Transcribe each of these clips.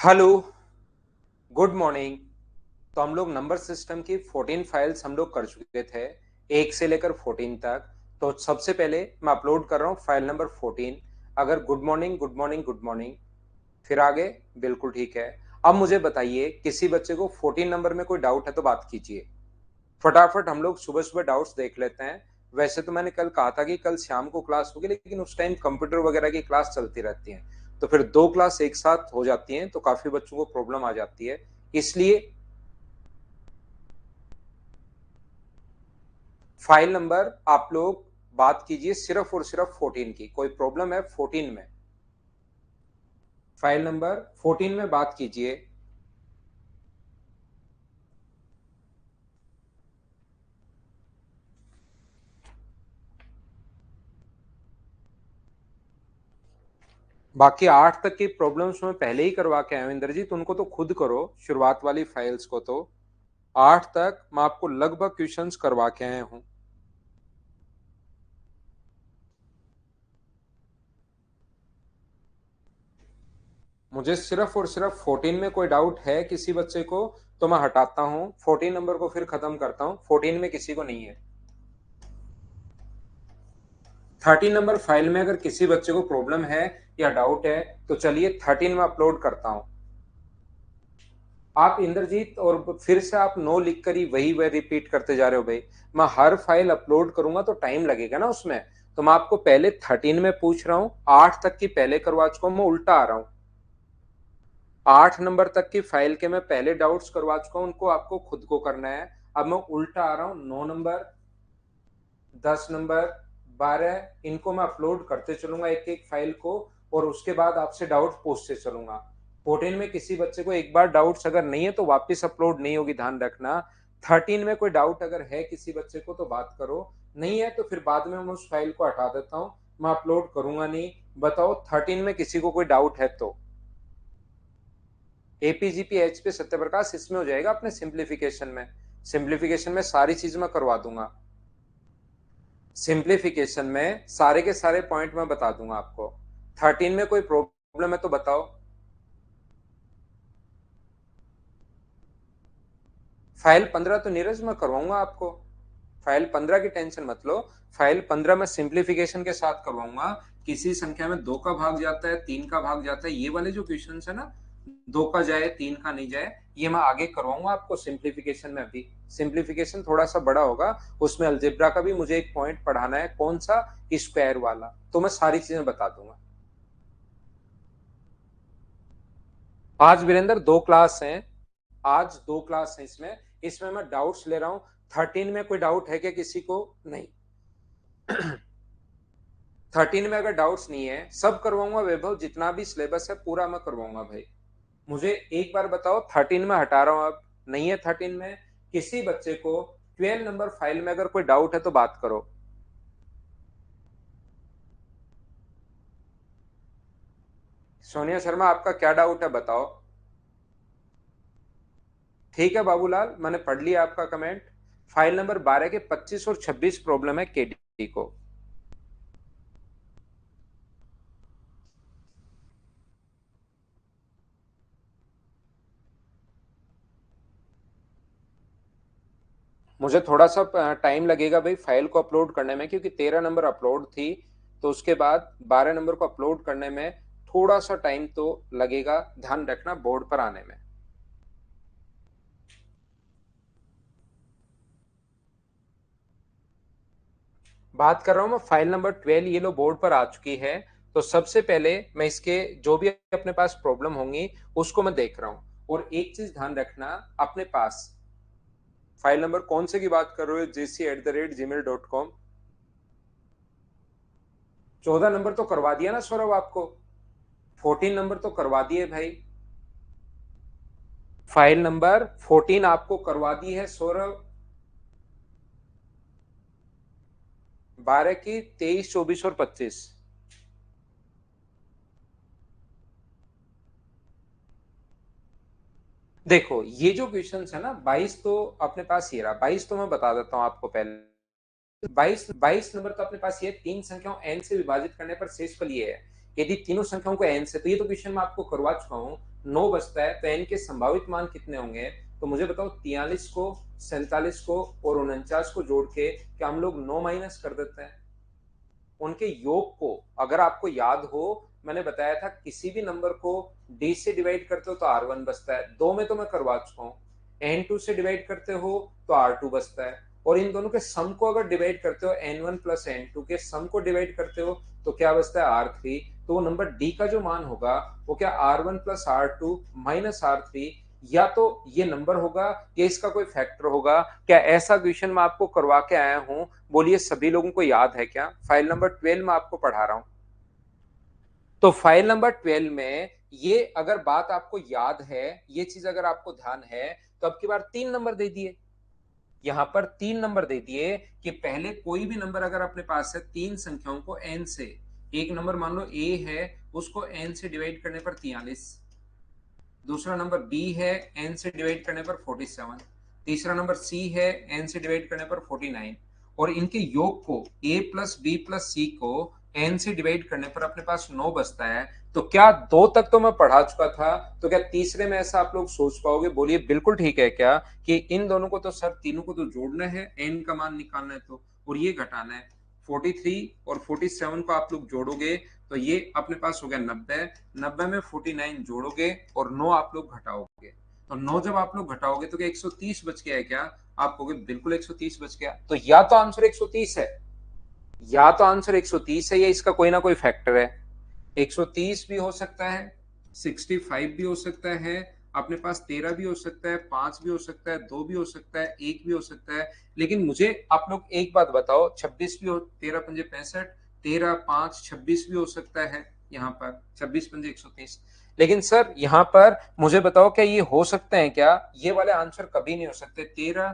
Hello, good morning. तो हम लोग नंबर सिस्टम की 14 फाइल्स हम लोग कर चुके थे, 1 से लेकर 14 तक। तो सबसे पहले मैं अपलोड कर रहा हूँ फाइल नंबर 14। अगर good morning good morning good morning, फिर आगे बिल्कुल ठीक है। अब मुझे बताइए, किसी बच्चे को 14 नंबर में कोई डाउट है तो बात कीजिए। फटाफट हम लोग सुबह सुबह डाउट्स देख लेते हैं। वैसे तो मैंने कल कहा था कि कल शाम को क्लास होगी, लेकिन उस टाइम कंप्यूटर वगैरह की क्लास चलती रहती है, तो फिर दो क्लास एक साथ हो जाती हैं तो काफी बच्चों को प्रॉब्लम आ जाती है। इसलिए फाइल नंबर आप लोग बात कीजिए सिर्फ और सिर्फ 14 की। कोई प्रॉब्लम है 14 में? फाइल नंबर 14 में बात कीजिए। बाकी 8 तक की प्रॉब्लम्स में पहले ही करवा के आए हो इंद्रजीत, उनको तो खुद करो, शुरुआत वाली फाइल्स को। तो 8 तक मैं आपको लगभग क्वेश्चंस करवा के आया हूं। मुझे सिर्फ और सिर्फ 14 में कोई डाउट है किसी बच्चे को तो मैं हटाता हूं, 14 नंबर को फिर खत्म करता हूं। 14 में किसी को नहीं है। 13 नंबर फाइल में अगर किसी बच्चे को प्रॉब्लम है या डाउट है तो चलिए 13 में अपलोड करता हूं। आप इंद्रजीत और फिर से आप नो लिख कर ही वही वह रिपीट करते जा रहे हो भाई। मैं हर फाइल अपलोड करूंगा तो टाइम लगेगा ना उसमें। तो मैं आपको पहले 13 में पूछ रहा हूं, 8 तक की पहले करवा चुका हूं, मैं उल्टा आ रहा हूं। 8 नंबर तक की फाइल के मैं पहले डाउट्स करवा चुका हूं, उनको आपको खुद को करना है। अब मैं उल्टा आ रहा हूं, 9 नंबर, 10 नंबर, 12, इनको मैं अपलोड करते चलूंगा एक एक फाइल को, और उसके बाद आपसे डाउट पूछते चलूंगा। 14 में किसी बच्चे को एक बार डाउट्स अगर नहीं है तो वापस अपलोड नहीं होगी, ध्यान रखना। 13 में कोई डाउट अगर है किसी बच्चे को तो बात करो, नहीं है तो फिर बाद में मैं उस फाइल को हटा देता हूं, मैं अपलोड करूंगा नहीं। बताओ 13 में किसी को कोई डाउट है तो? एपीजीपी एच पे सत्यप्रकाश इसमें हो जाएगा अपने सिंप्लीफिकेशन में। सिंप्लीफिकेशन में सारी चीज मैं करवा दूंगा। सिंप्लीफिकेशन में सारे के सारे पॉइंट मैं बता दूंगा आपको। 13 में कोई प्रॉब्लम है तो बताओ। फाइल 15 तो नीरज मैं करवाऊंगा आपको। फाइल 15 की टेंशन मत लो। फाइल 15 में सिंप्लीफिकेशन के साथ करवाऊंगा। किसी संख्या में दो का भाग जाता है, तीन का भाग जाता है, ये वाले जो क्वेश्चन है ना, दो का जाए तीन का नहीं जाए, ये मैं आगे करवाऊंगा आपको सिंप्लीफिकेशन में। अभी सिंप्लीफिकेशन थोड़ा सा बड़ा होगा, उसमें अलजेब्रा का भी मुझे एक पॉइंट पढ़ाना है, कौन सा? स्क्वायर वाला। तो मैं सारी चीजें बता दूंगा। आज वीरेंद्र दो क्लास हैं। आज दो क्लास हैं इसमें। इसमें मैं डाउट्स ले रहा हूं। 13 में कोई डाउट है क्या किसी को? नहीं। 13 में अगर डाउट्स नहीं है, सब करवाऊंगा वैभव, जितना भी सिलेबस है पूरा मैं करवाऊंगा भाई। मुझे एक बार बताओ, 13 में हटा रहा हूं अब, नहीं है 13 में किसी बच्चे को। 12 नंबर फाइल में अगर कोई डाउट है तो बात करो। सोनिया शर्मा, आपका क्या डाउट है बताओ। ठीक है बाबूलाल, मैंने पढ़ लिया आपका कमेंट। फाइल नंबर 12 के 25 और 26 प्रॉब्लम है केडी को। मुझे थोड़ा सा टाइम लगेगा भाई फाइल को अपलोड करने में, क्योंकि 13 नंबर अपलोड थी, तो उसके बाद 12 नंबर को अपलोड करने में थोड़ा सा टाइम तो लगेगा, ध्यान रखना बोर्ड पर आने में। बात कर रहा हूं मैं फाइल नंबर 12, ये लो बोर्ड पर आ चुकी है। तो सबसे पहले मैं इसके जो भी अपने पास प्रॉब्लम होंगी उसको मैं देख रहा हूं। और एक चीज ध्यान रखना, अपने पास फाइल नंबर कौन से की बात कर रहे हो? jc@gmail.com। 14 नंबर तो करवा दिया ना सौरभ आपको? 14 नंबर तो करवा दिए भाई। फाइल नंबर 14 आपको करवा दी है सौरभ। 12 की 23, 24 और 25। देखो ये जो क्वेश्चन है ना, 22 तो अपने पास ये रहा। 22 तो मैं बता देता हूं आपको पहले। 22 नंबर तो अपने पास ये तीन संख्याओं एन से विभाजित करने पर शेषफल ये है। यदि तीनों संख्याओं को एन से, तो ये तो क्वेश्चन मैं आपको करवा चुका हूं। 9 बचता है, तो n के संभावित मान कितने होंगे? तो मुझे बताओ 43 को, 47 को और 49 को जोड़ के क्या हम लोग 9 माइनस कर देते हैं? उनके योग को अगर आपको याद हो, मैंने बताया था किसी भी नंबर को d से डिवाइड करते हो तो r1 बचता है, दो में तो मैं करवा चुका हूं। n2 से डिवाइड करते हो तो r2 बचता है, और इन दोनों के सम को अगर डिवाइड करते हो, n1 प्लस n2 के सम को डिवाइड करते हो तो क्या बचता है? r3। तो वो नंबर d का जो मान होगा वो क्या r1 plus r2 minus r3, या तो ये नंबर होगा या इसका कोई फैक्टर होगा। क्या ऐसा क्वेश्चन मैं आपको करवा के आया हूं? बोलिए सभी लोगों को याद है क्या? फाइल नंबर 12 में आपको पढ़ा रहा हूं। तो फाइल नंबर 12 में ये अगर बात आपको याद है, ये चीज अगर आपको ध्यान है, तो अब की बार 3 नंबर दे दिए, यहां पर 3 नंबर दे दिए कि पहले कोई भी नंबर अगर अपने पास है, तीन संख्याओं को n से, एक नंबर मान लो a है, उसको n से डिवाइड करने पर 43, दूसरा नंबर b है, n से डिवाइड करने पर 47, तीसरा नंबर c है, n से डिवाइड करने पर 49, और इनके योग को a प्लस बी प्लस सी को n से डिवाइड करने पर अपने पास 9 बचता है। तो क्या दो तक तो मैं पढ़ा चुका था, तो क्या तीसरे में ऐसा आप लोग सोच पाओगे? बोलिए बिल्कुल ठीक है क्या कि इन दोनों को तो सर तीनों को तो जोड़ना है, n का मान निकालना है तो, और ये घटाना है। 43 और 47 को आप लोग जोड़ोगे तो ये अपने पास हो गया 90, 90 में 49 जोड़ोगे और 9 आप लोग घटाओगे, तो 9 जब आप लोग घटाओगे तो क्या 130 बच गया है क्या? आप कहोगे बिल्कुल 130 बच गया। तो या तो आंसर 130 है, या तो आंसर 130 है, या इसका कोई ना कोई फैक्टर है। 130 भी हो सकता है, 65 भी हो सकता है, अपने पास 13 भी हो सकता है, 5 भी हो सकता है, 2 भी हो सकता है, 1 भी हो सकता है। लेकिन मुझे आप लोग एक बात बताओ, 26 भी हो, 13 पंजे 65, 13 5 26 भी हो सकता है, यहाँ पर 26 पंजे 130। लेकिन सर यहाँ पर मुझे बताओ, क्या ये हो सकते हैं क्या? ये वाले आंसर कभी नहीं हो सकते। 13,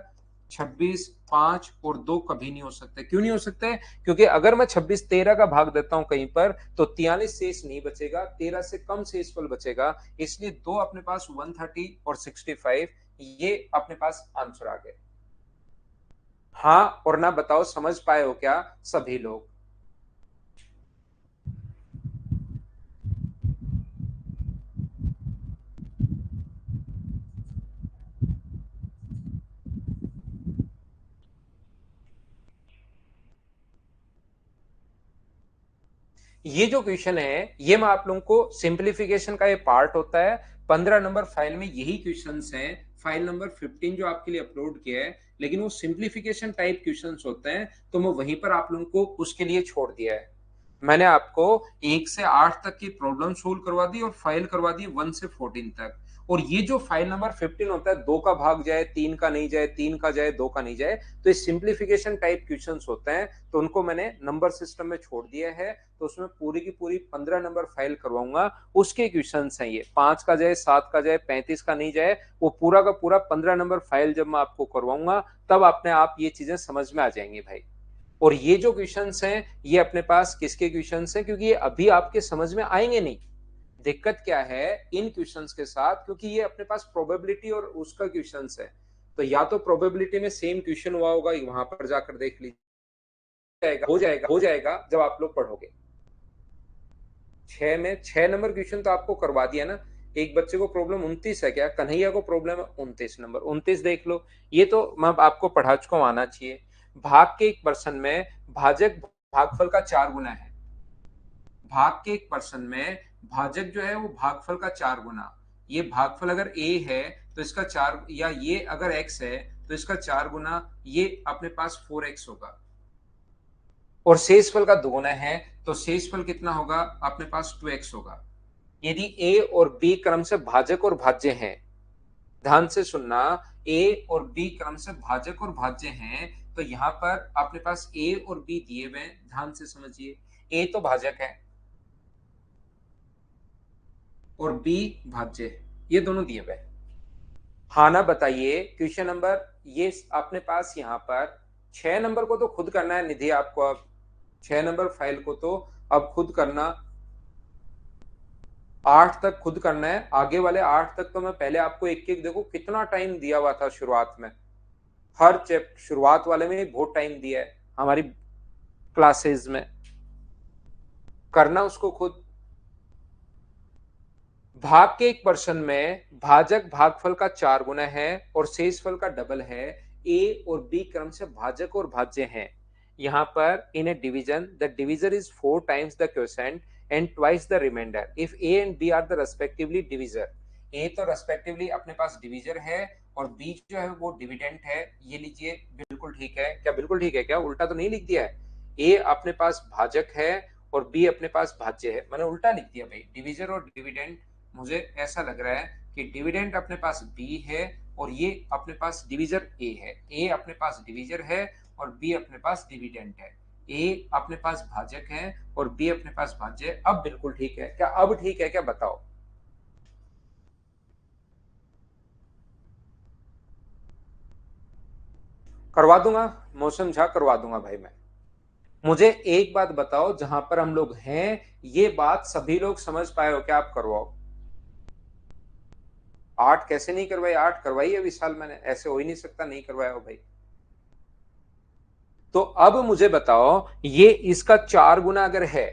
26, 5 और 2 कभी नहीं हो सकते। क्यों नहीं हो सकते? क्योंकि अगर मैं 26 13 का भाग देता हूं कहीं पर तो 43 शेष नहीं बचेगा, 13 से कम शेषफल बचेगा, इसलिए दो अपने पास 130 और 65, ये अपने पास आंसर आ गए। हाँ और ना बताओ, समझ पाए हो क्या सभी लोग? ये जो क्वेश्चन है, ये मैं आप लोगों को सिंप्लीफिकेशन का ये पार्ट होता है, 15 नंबर फाइल में यही क्वेश्चंस हैं। फाइल नंबर 15 जो आपके लिए अपलोड किया है, लेकिन वो सिंप्लीफिकेशन टाइप क्वेश्चंस होते हैं, तो मैं वहीं पर आप लोगों को उसके लिए छोड़ दिया है। मैंने आपको 1 से 8 तक की प्रॉब्लम सोल्व करवा दी और फाइल करवा दी 1 से 14 तक। और ये जो फाइल नंबर 15 होता है, दो का भाग जाए, तीन का नहीं जाए, तीन का जाए, दो का नहीं जाए, तो ये सिंप्लीफिकेशन टाइप क्वेश्चंस होते हैं, तो उनको मैंने नंबर सिस्टम में छोड़ दिया है। तो उसमें पूरी की पूरी 15 नंबर फाइल करवाऊंगा, उसके क्वेश्चन हैं ये। 5 का जाए, 7 का जाए, 35 का नहीं जाए, वो पूरा का पूरा 15 नंबर फाइल जब मैं आपको करवाऊंगा, तब अपने आप ये चीजें समझ में आ जाएंगी भाई। और ये जो क्वेश्चंस हैं, ये अपने पास किसके क्वेश्चंस हैं? क्योंकि ये अभी आपके समझ में आएंगे नहीं। दिक्कत क्या है इन क्वेश्चंस के साथ? क्योंकि ये अपने पास प्रोबेबिलिटी और उसका क्वेश्चंस है, तो या तो प्रोबेबिलिटी में सेम क्वेश्चन हुआ होगा, वहां पर जाकर देख लीजिए, हो जाएगा जब आप लोग पढ़ोगे। 6 में 6 नंबर क्वेश्चन तो आपको करवा दिया ना। एक बच्चे को प्रॉब्लम 29 है, क्या कन्हैया को प्रॉब्लम है 29 नंबर, 29 देख लो। ये तो मैं आपको पढ़ा चुका हूं, आना चाहिए। भाग के एक पर्सन में भाजक भागफल का 4 गुना है। भाग के एक पर्सन में भाजक जो है वो भागफल का 4 गुना। ये भागफल अगर a है तो इसका 4, या ये अगर x है तो इसका 4 गुना, ये अपने पास 4x होगा। और शेषफल का 2 गुना है, तो शेषफल कितना होगा? अपने पास 2x होगा। यदि a और b क्रम से भाजक और भाज्य हैं, ध्यान से सुनना, a और b क्रम से भाजक और भाज्य हैं, तो यहां पर अपने पास a और b दिए हुए हैं, ध्यान से समझिए। a तो भाजक है और b भाज्य है, ये दोनों दिए हुए हैं। हाँ ना बताइए क्वेश्चन नंबर, ये अपने पास यहाँ पर 6 नंबर को तो खुद करना है निधि आपको। अब 6 नंबर फाइल को तो अब खुद करना, 8 तक खुद करना है। आगे वाले 8 तक तो मैं पहले आपको एक एक, देखो कितना टाइम दिया हुआ था शुरुआत में, हर चैप्टर शुरुआत वाले में बहुत टाइम दिया है हमारी क्लासेस में, करना उसको खुद। भाग के एक पर्सन में भाजक भागफल का 4 गुना है और शेषफल का डबल है। ए और बी क्रम से भाजक और भाज्य हैं। यहाँ पर in a division the divisor is 4 times the quotient and twice the remainder if a and b are the respectively divisor. A तो रेस्पेक्टिवली अपने पास डिविजर है और बी जो है वो डिविडेंट है। ये लीजिए, बिल्कुल ठीक है क्या? बिल्कुल ठीक है क्या? उल्टा तो नहीं लिख दिया है? ए अपने पास भाजक है और बी अपने पास भाज्य है, मैंने उल्टा लिख दिया भाई, डिविजर और डिविडेंट। मुझे ऐसा लग रहा है कि डिविडेंड अपने पास बी है और ये अपने पास डिविजर ए है। ए अपने पास डिविजर है और बी अपने पास डिविडेंड है। ए अपने पास भाजक है और बी अपने पास भाज्य है। अब बिल्कुल ठीक है क्या? अब ठीक है क्या? बताओ। करवा दूंगा, मौसम झा करवा दूंगा भाई मैं। मुझे एक बात बताओ, जहां पर हम लोग हैं ये बात सभी लोग समझ पाए हो क्या? आप करवाओ। 8 कैसे नहीं करवाई? 8 करवाई है विशाल मैंने, ऐसे हो ही नहीं सकता नहीं करवाया हो भाई। तो अब मुझे बताओ, ये इसका 4 गुना अगर है,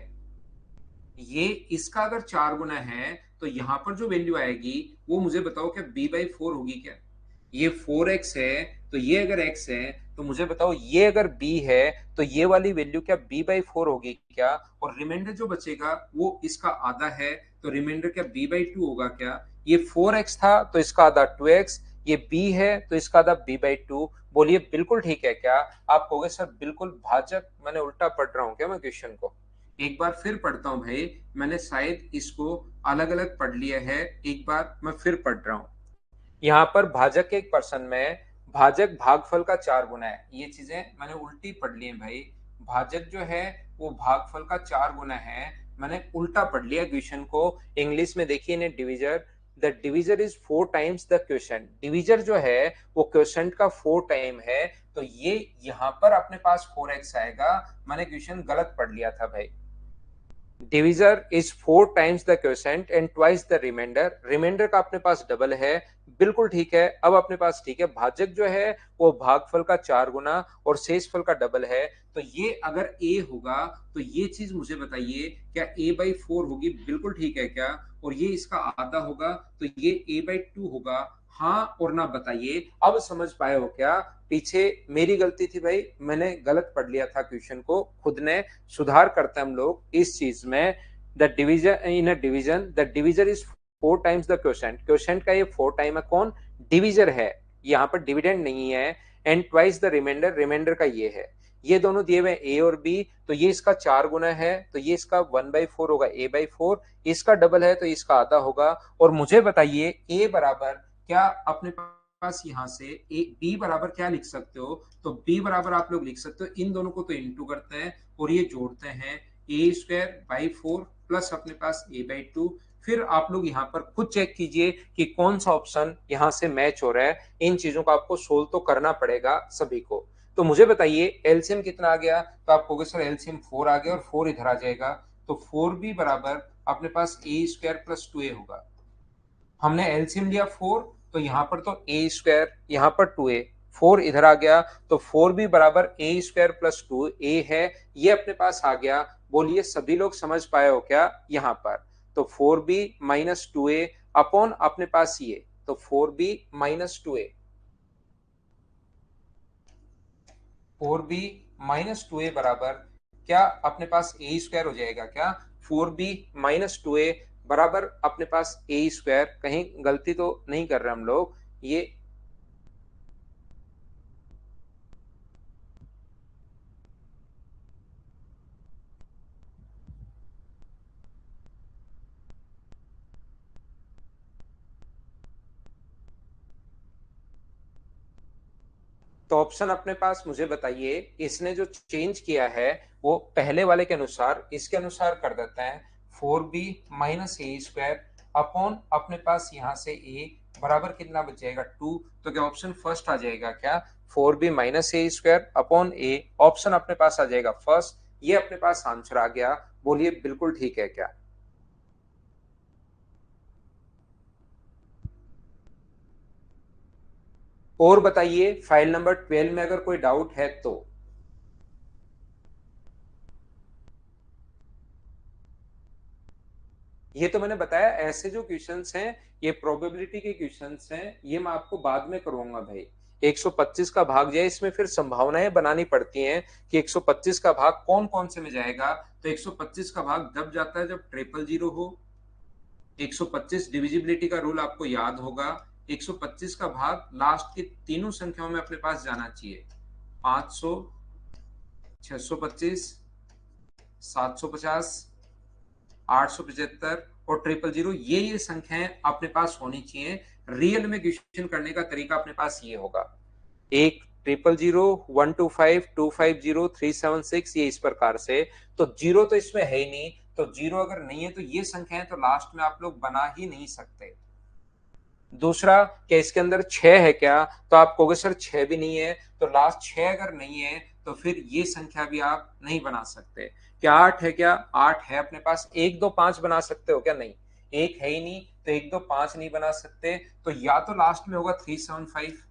ये इसका अगर 4 गुना है, तो यहां पर जो वैल्यू आएगी वो मुझे बताओ क्या b/4 होगी क्या? ये 4x है, तो ये अगर x है तो मुझे बताओ ये अगर b है तो ये वाली वैल्यू क्या b/4 होगी क्या? और रिमाइंडर जो बचेगा वो इसका आधा है, तो रिमाइंडर क्या b/2 होगा क्या? ये 4x था तो इसका आधा 2x, ये b है तो इसका आधा b/2। बोलिए बिल्कुल ठीक है क्या? आप कहोगे सर बिल्कुल भाजक मैंने उल्टा पढ़ रहा हूँ क्या मैं क्वेश्चन को? एक बार फिर पढ़ता हूं भाई, मैंने शायद इसको अलग अलग पढ़ लिया है। एक बार मैं फिर पढ़ रहा हूं। यहाँ पर भाजक के एक पर्सन में भाजक भागफल का 4 गुना है, ये चीजें मैंने उल्टी पढ़ ली है भाई। भाजक जो है वो भागफल का 4 गुना है, मैंने उल्टा पढ़ लिया क्वेश्चन को। इंग्लिश में देखिए ने divisor the divisor is 4 times the question. Divisor जो है वो क्वेश्चन का 4 टाइम है, तो ये यहाँ पर अपने पास 4x आएगा। मैंने क्वेश्चन गलत पढ़ लिया था भाई। Divisor is 4 times the quotient and twice the remainder. Remainder का अपने पास डबल है, बिल्कुल ठीक है। अब अपने पास ठीक है, भाजक जो है वो भागफल का 4 गुना और शेषफल का डबल है। तो ये अगर ए होगा तो ये चीज मुझे बताइए क्या a/4 होगी? बिल्कुल ठीक है क्या? और ये इसका आधा होगा तो ये a/2 होगा। हाँ और ना बताइए। अब समझ पाए हो क्या? पीछे मेरी गलती थी भाई, मैंने गलत पढ़ लिया था क्वेश्चन को खुद ने। सुधार करते हैं हम लोग इस चीज में। The division in a division the divisor is 4 times the quotient. Quotient का ये 4 टाइम है, कौन? डिविजर है, यहाँ पर डिविडेंड नहीं है। And twice the remainder, remainder का ये है। ये दोनों दिए हुए ए और बी, तो ये इसका 4 गुना है तो ये इसका 1/4 होगा a/4। इसका डबल है तो इसका आधा होगा। और मुझे बताइए ए बराबर क्या अपने पास यहाँ से ए बी बराबर क्या लिख सकते हो? तो बी बराबर आप लोग लिख सकते हो, इन दोनों को तो इंटू करते हैं और ये जोड़ते हैं a²/4 प्लस अपने पास a/2। फिर आप लोग यहाँ पर खुद चेक कीजिए कि कौन सा ऑप्शन यहाँ से मैच हो रहा है। इन चीजों को आपको सोल्व तो करना पड़ेगा सभी को। तो मुझे बताइए एलसीएम कितना आ गया? तो आप कहोगे सर एलसीएम 4 आ गया और 4 इधर आ जाएगा, तो 4b बराबर अपने पास a² + 2a होगा। हमने एलसीएम लिया 4, तो यहाँ पर तो a², यहाँ पर 2a, 4 इधर आ गया, तो 4b बराबर a²+2a है। ये अपने पास आ गया। बोलिए सभी लोग समझ पाए हो क्या यहाँ पर? तो 4b - 2a अपॉन अपने पास ये, तो 4b - 2a, 4b - 2a बराबर क्या अपने पास a² हो जाएगा क्या? 4b - 2a बराबर अपने पास a²। कहीं गलती तो नहीं कर रहे हम लोग? ये तो ऑप्शन अपने पास मुझे बताइए, इसने जो चेंज किया है वो पहले वाले के अनुसार इसके अनुसार कर देते हैं। 4b - a² अपॉन अपने पास यहाँ से a बराबर कितना बच जाएगा 2। तो क्या ऑप्शन फर्स्ट आ जाएगा क्या? 4b - a² upon a, option अपने पास आ जाएगा फर्स्ट। ये अपने पास आंसर आ गया। बोलिए बिल्कुल ठीक है क्या? और बताइए फाइल नंबर 12 में अगर कोई डाउट है तो। ये तो मैंने बताया, ऐसे जो क्वेश्चंस हैं ये प्रोबेबिलिटी के क्वेश्चंस हैं, ये मैं आपको बाद में करवाऊंगा भाई। 125 का भाग जाए, इसमें फिर संभावनाएं बनानी पड़ती हैं कि 125 का भाग कौन कौन से में जाएगा। तो 125 का भाग तब जाता है जब ट्रिपल जीरो हो। 125 डिविजिबिलिटी का रूल आपको याद होगा। 125 का भाग लास्ट की तीनों संख्याओं में अपने पास जाना चाहिए। 500, 625, 750, 875 और ट्रिपल जीरो, ये संख्याएं अपने पास होनी चाहिए। रियल में क्वेश्चन करने का तरीका अपने पास ये होगा, एक ट्रिपल जीरो, 125, 250, 376, ये इस प्रकार से। तो जीरो तो इसमें है ही नहीं, तो जीरो अगर नहीं है तो ये संख्याएं तो लास्ट में आप लोग बना ही नहीं सकते। दूसरा, क्या इसके अंदर 6 है क्या, तो आप कहोगे सर 6 भी नहीं है, तो लास्ट 6 अगर नहीं है तो फिर ये संख्या भी आप नहीं बना सकते। क्या 8 है क्या, 8 है अपने पास। 1 2 5 बना सकते हो क्या, नहीं, एक है ही नहीं, तो 1 2 5 नहीं बना सकते। तो या तो लास्ट में होगा 375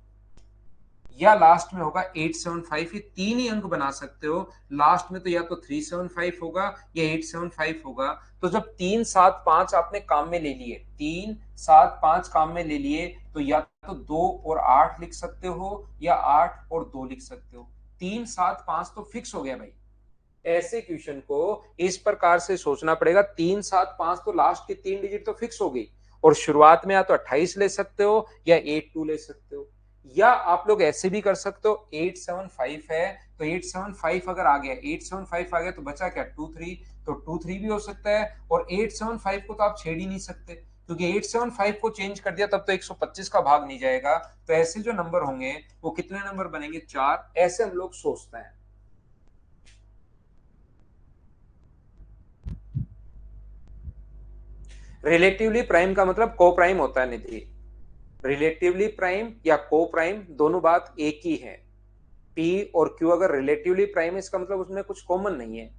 या लास्ट में होगा 875, ये तीन ही अंक बना सकते हो लास्ट में। तो या तो 375 होगा या 875 होगा। तो जब 3 7 5 आपने काम में ले लिए, 3 7 5 काम में ले लिए, तो या तो 2 और 8 लिख सकते हो या 8 और 2 लिख सकते हो। 3 7 5 तो फिक्स हो गया भाई। ऐसे क्वेश्चन को इस प्रकार से सोचना पड़ेगा, 3 7 5 तो लास्ट की 3 डिजिट तो फिक्स हो गई, और शुरुआत में या तो 28 ले सकते हो या 82 ले सकते हो। या आप लोग ऐसे भी कर सकते हो, 875 है तो 875 अगर आ गया, 875 आ गया तो बचा क्या, 23, तो 23 भी हो सकता है। और 875 को तो आप छेड़ ही नहीं सकते, क्योंकि 875 को चेंज कर दिया तब तो 125 का भाग नहीं जाएगा। तो ऐसे जो नंबर होंगे वो कितने नंबर बनेंगे, 4। ऐसे हम लोग सोचते हैं। रिलेटिवली प्राइम का मतलब को प्राइम होता है निधि। रिलेटिवली प्राइम या को प्राइम दोनों बात एक ही है। पी और क्यू अगर रिलेटिवली प्राइम है, इसका मतलब उसमें कुछ कॉमन नहीं है।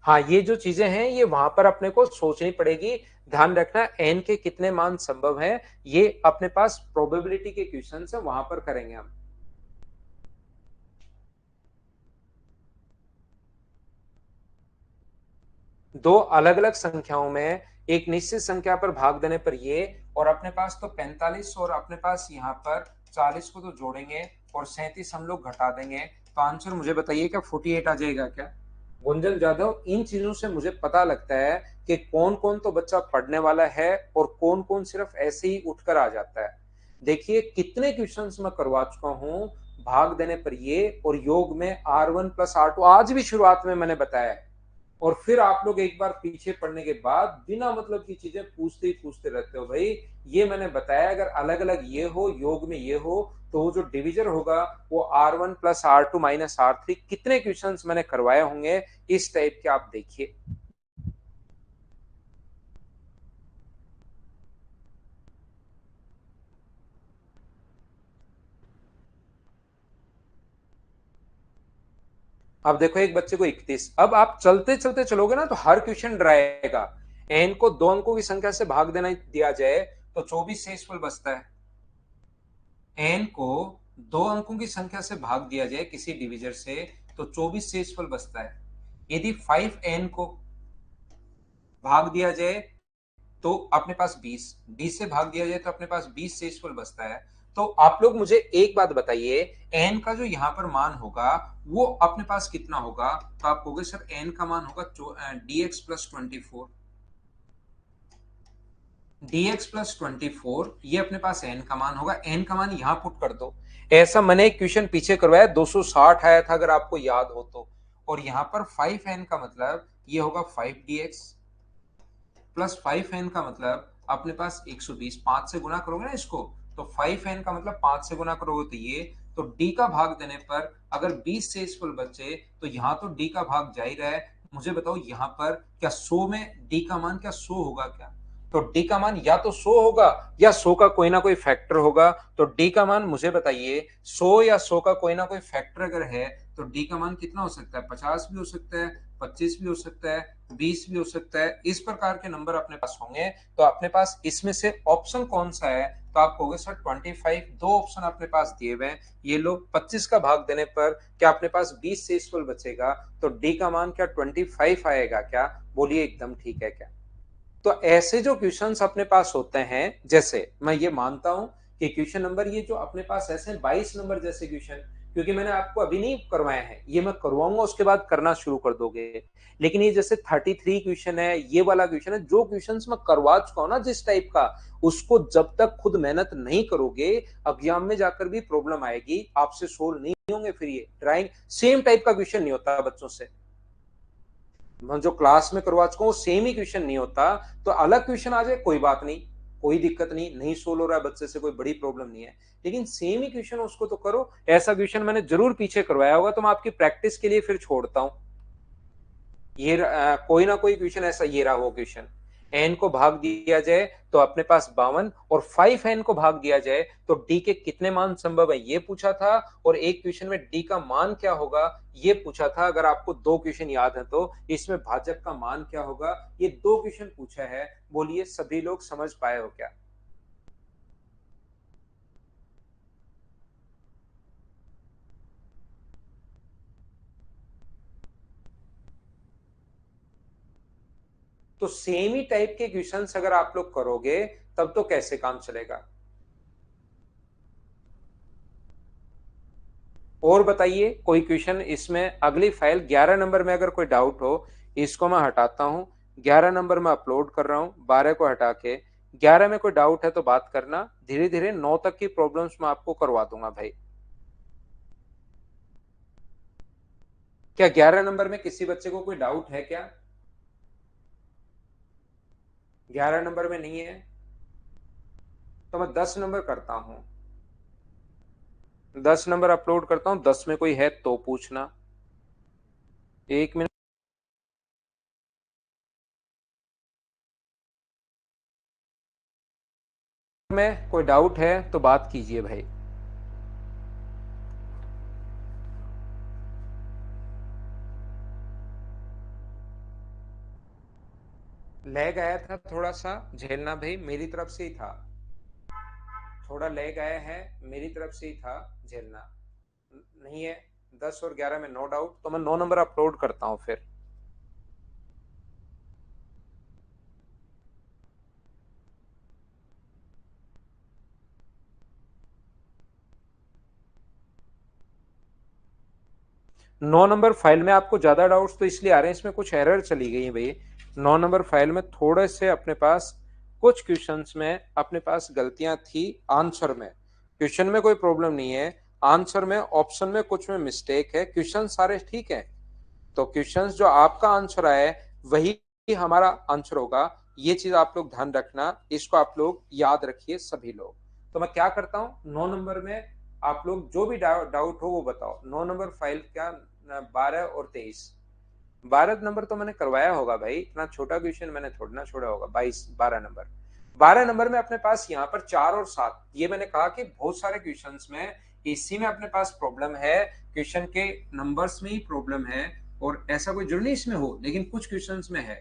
हाँ, ये जो चीजें हैं ये वहां पर अपने को सोचनी पड़ेगी। ध्यान रखना, एन के कितने मान संभव है, ये अपने पास प्रोबेबिलिटी के क्वेश्चन है, वहां पर करेंगे हम। दो अलग अलग संख्याओं में एक निश्चित संख्या पर भाग देने पर ये, और अपने पास तो 45 और अपने पास यहाँ पर 40 को तो जोड़ेंगे और 37 हम लोग घटा देंगे, तो आंसर मुझे बताइए क्या 48 आ जाएगा क्या। गुंजन जाधव, इन चीजों से मुझे पता लगता है कि कौन कौन तो बच्चा पढ़ने वाला है और कौन कौन सिर्फ ऐसे ही उठकर आ जाता है। देखिए कितने क्वेश्चंस मैं करवा चुका हूं भाग देने पर ये, और योग में R1 प्लस R2 आज भी शुरुआत में मैंने बताया है। और फिर आप लोग एक बार पीछे पड़ने के बाद बिना मतलब की चीजें पूछते ही पूछते रहते हो भाई। ये मैंने बताया, अगर अलग अलग ये हो, योग में ये हो, तो वो जो डिविजन होगा वो R1 plus R2 minus R3, कितने क्वेश्चंस मैंने करवाए होंगे इस टाइप के, आप देखिए। अब देखो एक बच्चे को 31, अब आप चलते चलते चलोगे ना तो हर क्वेश्चन डराएगा। एन को दो अंकों की संख्या से भाग देना दिया जाए तो 24 से शेषफल बचता है। एन को दो अंकों की संख्या से भाग दिया जाए किसी डिविजर से तो 24 शेषफल बचता है। यदि 5n को भाग दिया जाए तो अपने पास 20, 20 से भाग दिया जाए तो अपने पास 20 शेषफल बचता है। तो आप लोग मुझे एक बात बताइए, n का जो यहां पर मान होगा वो अपने पास कितना होगा। तो आप कहोगे सर n का मान होगा dx+24, dx+24, ये अपने पास n का मान होगा। n का मान यहां पुट कर दो। ऐसा मैंने एक क्वेश्चन पीछे करवाया, 260 आया था अगर आपको याद हो तो। और यहां पर 5n का मतलब ये होगा 5dx प्लस 5n का मतलब अपने पास 120, 5 से गुना करोगे ना इसको, तो 5n का मतलब 5 से गुना करोगे तो ये, तो d का भाग देने पर अगर 20 से शेषफल बचे तो यहाँ तो d का भाग जा ही रहा है। मुझे बताओ यहाँ पर क्या 100 में d का मान क्या 100 होगा क्या, तो d का मान या तो 100 होगा या 100 का कोई ना कोई फैक्टर होगा। तो d का मान मुझे बताइए, 100 या 100 का कोई ना कोई फैक्टर अगर है तो d का मान कितना हो सकता है, 50 भी हो सकता है, 25 भी हो सकता है, 20 भी हो सकता है। इस प्रकार के नंबर अपने पास होंगे। तो अपने पास इसमें से ऑप्शन कौन सा है, तो आप कहोगे सर 25, दो ऑप्शन अपने पास दिए हुए हैं, ये लो 25 का भाग देने पर क्या अपने पास 20 शेषफल बचेगा, तो डी का मान क्या 25 आएगा क्या? बोलिए एकदम ठीक है क्या? तो ऐसे जो क्वेश्चंस अपने पास होते हैं, जैसे मैं ये मानता हूं कि क्वेश्चन नंबर ये जो अपने पास ऐसे 22 नंबर जैसे क्वेश्चन, क्योंकि मैंने आपको अभी नहीं करवाए हैं, ये मैं करवाऊंगा उसके बाद करना शुरू कर दोगे। लेकिन ये जैसे 33 क्वेश्चन है, ये वाला क्वेश्चन है, जो क्वेश्चन मैं करवा चुका हूं ना जिस टाइप का, उसको जब तक खुद मेहनत नहीं करोगे, एग्जाम में जाकर भी प्रॉब्लम आएगी, आपसे सोल्व नहीं होंगे। फिर ये ड्राइंग सेम टाइप का क्वेश्चन नहीं होता बच्चों से, मैं जो क्लास में करवा चुका हूँ सेम ही क्वेश्चन नहीं होता। तो अलग क्वेश्चन आ जाए कोई बात नहीं, कोई दिक्कत नहीं, नहीं सोल्व हो रहा है बच्चे से कोई बड़ी प्रॉब्लम नहीं है, लेकिन सेम ही क्वेश्चन उसको तो करो। ऐसा क्वेश्चन मैंने जरूर पीछे करवाया होगा, तो मैं आपकी प्रैक्टिस के लिए फिर छोड़ता हूं। ये कोई ना कोई क्वेश्चन ऐसा, ये रहा वो क्वेश्चन, एन को भाग दिया जाए तो अपने पास 52, और 5n को भाग दिया जाए तो डी के कितने मान संभव है, ये पूछा था। और एक क्वेश्चन में डी का मान क्या होगा ये पूछा था। अगर आपको दो क्वेश्चन याद है तो इसमें भाजक का मान क्या होगा, ये दो क्वेश्चन पूछा है। बोलिए सभी लोग समझ पाए हो क्या? तो सेम ही टाइप के क्वेश्चंस अगर आप लोग करोगे तब तो कैसे काम चलेगा? और बताइए कोई क्वेश्चन इसमें, अगली फाइल 11 नंबर में अगर कोई डाउट हो, इसको मैं हटाता हूं। 11 नंबर में अपलोड कर रहा हूं, 12 को हटा के 11 में कोई डाउट है तो बात करना, धीरे धीरे 9 तक की प्रॉब्लम्स मैं आपको करवा दूंगा भाई। क्या 11 नंबर में किसी बच्चे को कोई डाउट है क्या? 11 नंबर में नहीं है तो मैं 10 नंबर करता हूं, 10 नंबर अपलोड करता हूं, 10 में कोई है तो पूछना। एक मिनट में कोई डाउट है तो बात कीजिए भाई। लैग आया था थोड़ा सा, झेलना भाई, मेरी तरफ से ही था। थोड़ा लैग आया है, मेरी तरफ से ही था, झेलना। नहीं है, 10 और 11 में नो डाउट, तो मैं 9 नंबर अपलोड करता हूँ फिर। 9 नंबर फाइल में आपको ज्यादा डाउट्स तो इसलिए आ रहे हैं, इसमें कुछ एरर चली गई है भाई। 9 नंबर फाइल में थोड़े से अपने पास कुछ क्वेश्चंस में अपने पास गलतियां थी। आंसर में, क्वेश्चन में कोई प्रॉब्लम नहीं है, आंसर में ऑप्शन में कुछ में मिस्टेक है, क्वेश्चन सारे ठीक है। तो क्वेश्चंस जो आपका आंसर आया है वही हमारा आंसर होगा, ये चीज आप लोग ध्यान रखना, इसको आप लोग याद रखिए सभी लोग। तो मैं क्या करता हूँ, 9 नंबर में आप लोग जो भी डाउट हो वो बताओ। 9 नंबर फाइल क्या, 12 और 23, 12 नंबर तो मैंने करवाया होगा भाई, इतना छोटा क्वेश्चन मैंने थोड़ा ना छोड़ा होगा। 22 12 नंबर, 12 नंबर में अपने पास यहाँ पर 4 और 7, ये मैंने कहा कि बहुत सारे क्वेश्चंस में इसी में अपने पास प्रॉब्लम है, क्वेश्चन के नंबर्स में ही प्रॉब्लम है। और ऐसा कोई जरूरी इसमें हो, लेकिन कुछ क्वेश्चंस में है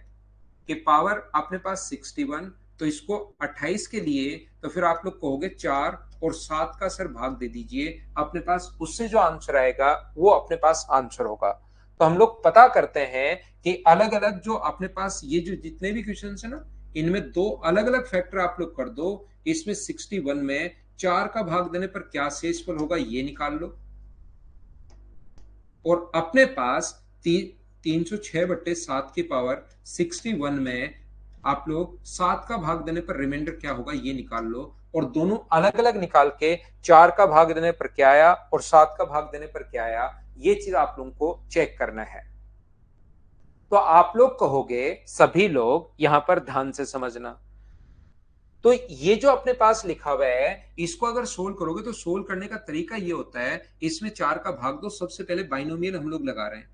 कि पावर अपने पास 61, तो इसको 28 के लिए तो फिर आप लोग कहोगे 4 और 7 का सर भाग दे दीजिए, अपने पास उससे जो आंसर आएगा वो अपने पास आंसर होगा। तो हम लोग पता करते हैं कि अलग अलग जो अपने पास ये जो जितने भी क्वेश्चन है ना, इनमें दो अलग अलग फैक्टर आप लोग कर दो। इसमें 61 में 4 का भाग देने पर क्या शेषफल होगा ये निकाल लो, और अपने पास 306/7 की पावर 61 में आप लोग 7 का भाग देने पर रिमाइंडर क्या होगा ये निकाल लो। और दोनों अलग अलग निकाल के 4 का भाग देने पर क्या आया और 7 का भाग देने पर क्या आया, ये चीज आप लोगों को चेक करना है। तो आप लोग कहोगे, सभी लोग यहां पर ध्यान से समझना, तो ये जो अपने पास लिखा हुआ है इसको अगर सोल्व करोगे तो सोल्व करने का तरीका ये होता है, इसमें 4 का भाग दो, सबसे पहले बाइनोमियल हम लोग लगा रहे हैं।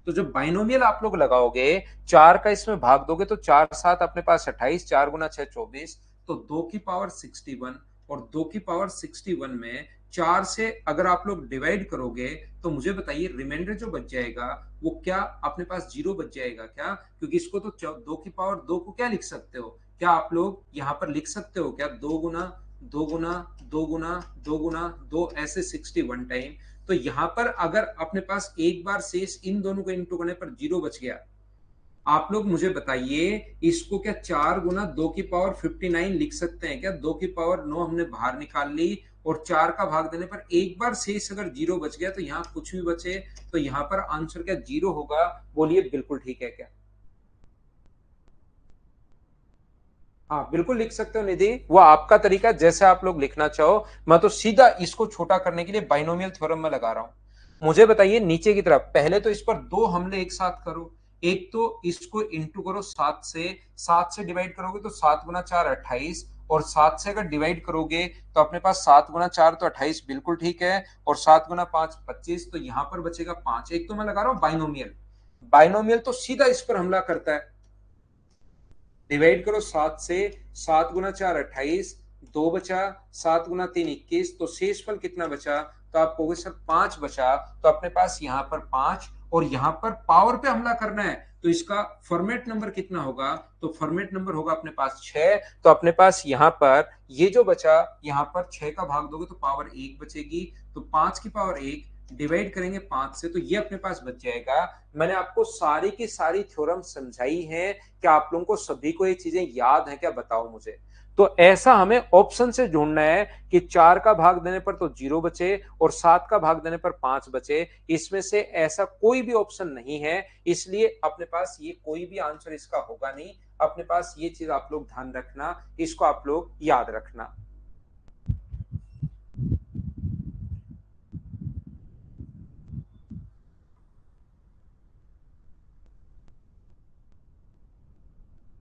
तो जब बाइनोमियल आप लोग लगाओगे, 4 का इसमें भाग दोगे तो 4 7 अपने पास 28, 4 × 6 24, तो 2 की पावर 61, और 2 की पावर 61 में 4 से अगर आप लोग डिवाइड करोगे तो मुझे बताइए रिमाइंडर जो बच जाएगा वो क्या अपने पास जीरो बच जाएगा क्या? क्योंकि इसको तो 2 की पावर 2 को क्या लिख सकते हो, क्या आप लोग यहां पर लिख सकते हो क्या, 2 × दो गुना, दो गुना, दो गुना, दो, ऐसे 61 टाइम। तो यहां पर अगर अपने पास एक बार शेष इन दोनों को इंटू करने पर 0 बच गया, आप लोग मुझे बताइए इसको क्या 4 गुना 2 की पावर 59 लिख सकते हैं क्या? 2 की पावर 9 हमने बाहर निकाल ली और 4 का भाग देने पर एक बार शेष अगर 0 बच गया तो यहाँ कुछ भी बचे तो यहाँ पर आंसर क्या 0 होगा? बोलिए बिल्कुल ठीक है क्या? हाँ बिल्कुल लिख सकते हो निधि, वो आपका तरीका जैसे आप लोग लिखना चाहो। मैं तो सीधा इसको छोटा करने के लिए बाइनोमियल थ्योरम में लगा रहा हूं। मुझे बताइए नीचे की तरफ पहले तो इस पर दो हमले एक साथ करो। एक तो इसको इंटू करो 7 से डिवाइड करोगे तो 7 गुना 4 28, और 7 से अगर डिवाइड करोगे तो अपने पास 7 गुना 4 तो 28 बिल्कुल ठीक है, और 7 गुना 5 25, तो यहां पर बचेगा 5। एक तो मैं लगा रहा हूं बाइनोमियल, बाइनोमियल तो सीधा इस पर हमला करता है। डिवाइड करो 7 से, 7 गुना 4 28, दो बचा, 7 गुना 3 21, तो शेषफल कितना बचा? तो आप कहोगे सर 5 बचा, तो अपने पास यहाँ पर 5, और यहाँ पर पावर पे हमला करना है तो इसका फॉर्मेट नंबर कितना होगा? तो फॉर्मेट नंबर होगा अपने पास 6। तो अपने पास यहाँ पर ये जो बचा, यहाँ पर 6 का भाग दोगे तो पावर 1 बचेगी, तो 5 की पावर 1 डिवाइड करेंगे 5 से तो ये अपने पास बच जाएगा। मैंने आपको सारी की सारी थ्योरम समझाई है, क्या आप लोगों को सभी को ये चीजें याद है क्या? बताओ मुझे। तो ऐसा हमें ऑप्शन से ढूंढना है कि 4 का भाग देने पर तो 0 बचे और 7 का भाग देने पर 5 बचे, इसमें से ऐसा कोई भी ऑप्शन नहीं है, इसलिए अपने पास ये कोई भी आंसर इसका होगा नहीं। अपने पास ये चीज आप लोग ध्यान रखना, इसको आप लोग याद रखना।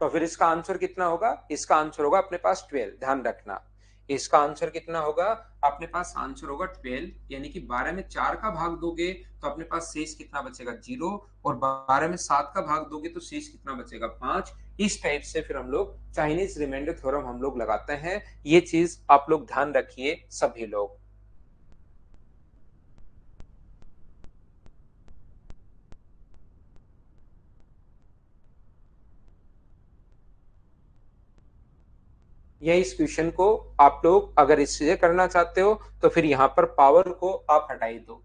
तो फिर इसका आंसर कितना होगा? इसका आंसर होगा अपने पास 12, ध्यान रखना। इसका आंसर कितना होगा? अपने पास आंसर होगा 12, यानी कि 12 में 4 का भाग दोगे तो अपने पास शेष कितना बचेगा? 0, और 12 में 7 का भाग दोगे तो शेष कितना बचेगा? 5। इस टाइप से फिर हम लोग चाइनीज रिमाइंडर थ्योरम हम लोग लगाते हैं। ये चीज आप लोग ध्यान रखिए सभी लोग। या इस क्वेश्चन को आप लोग अगर इससे करना चाहते हो तो फिर यहां पर पावर को आप हटाई दो,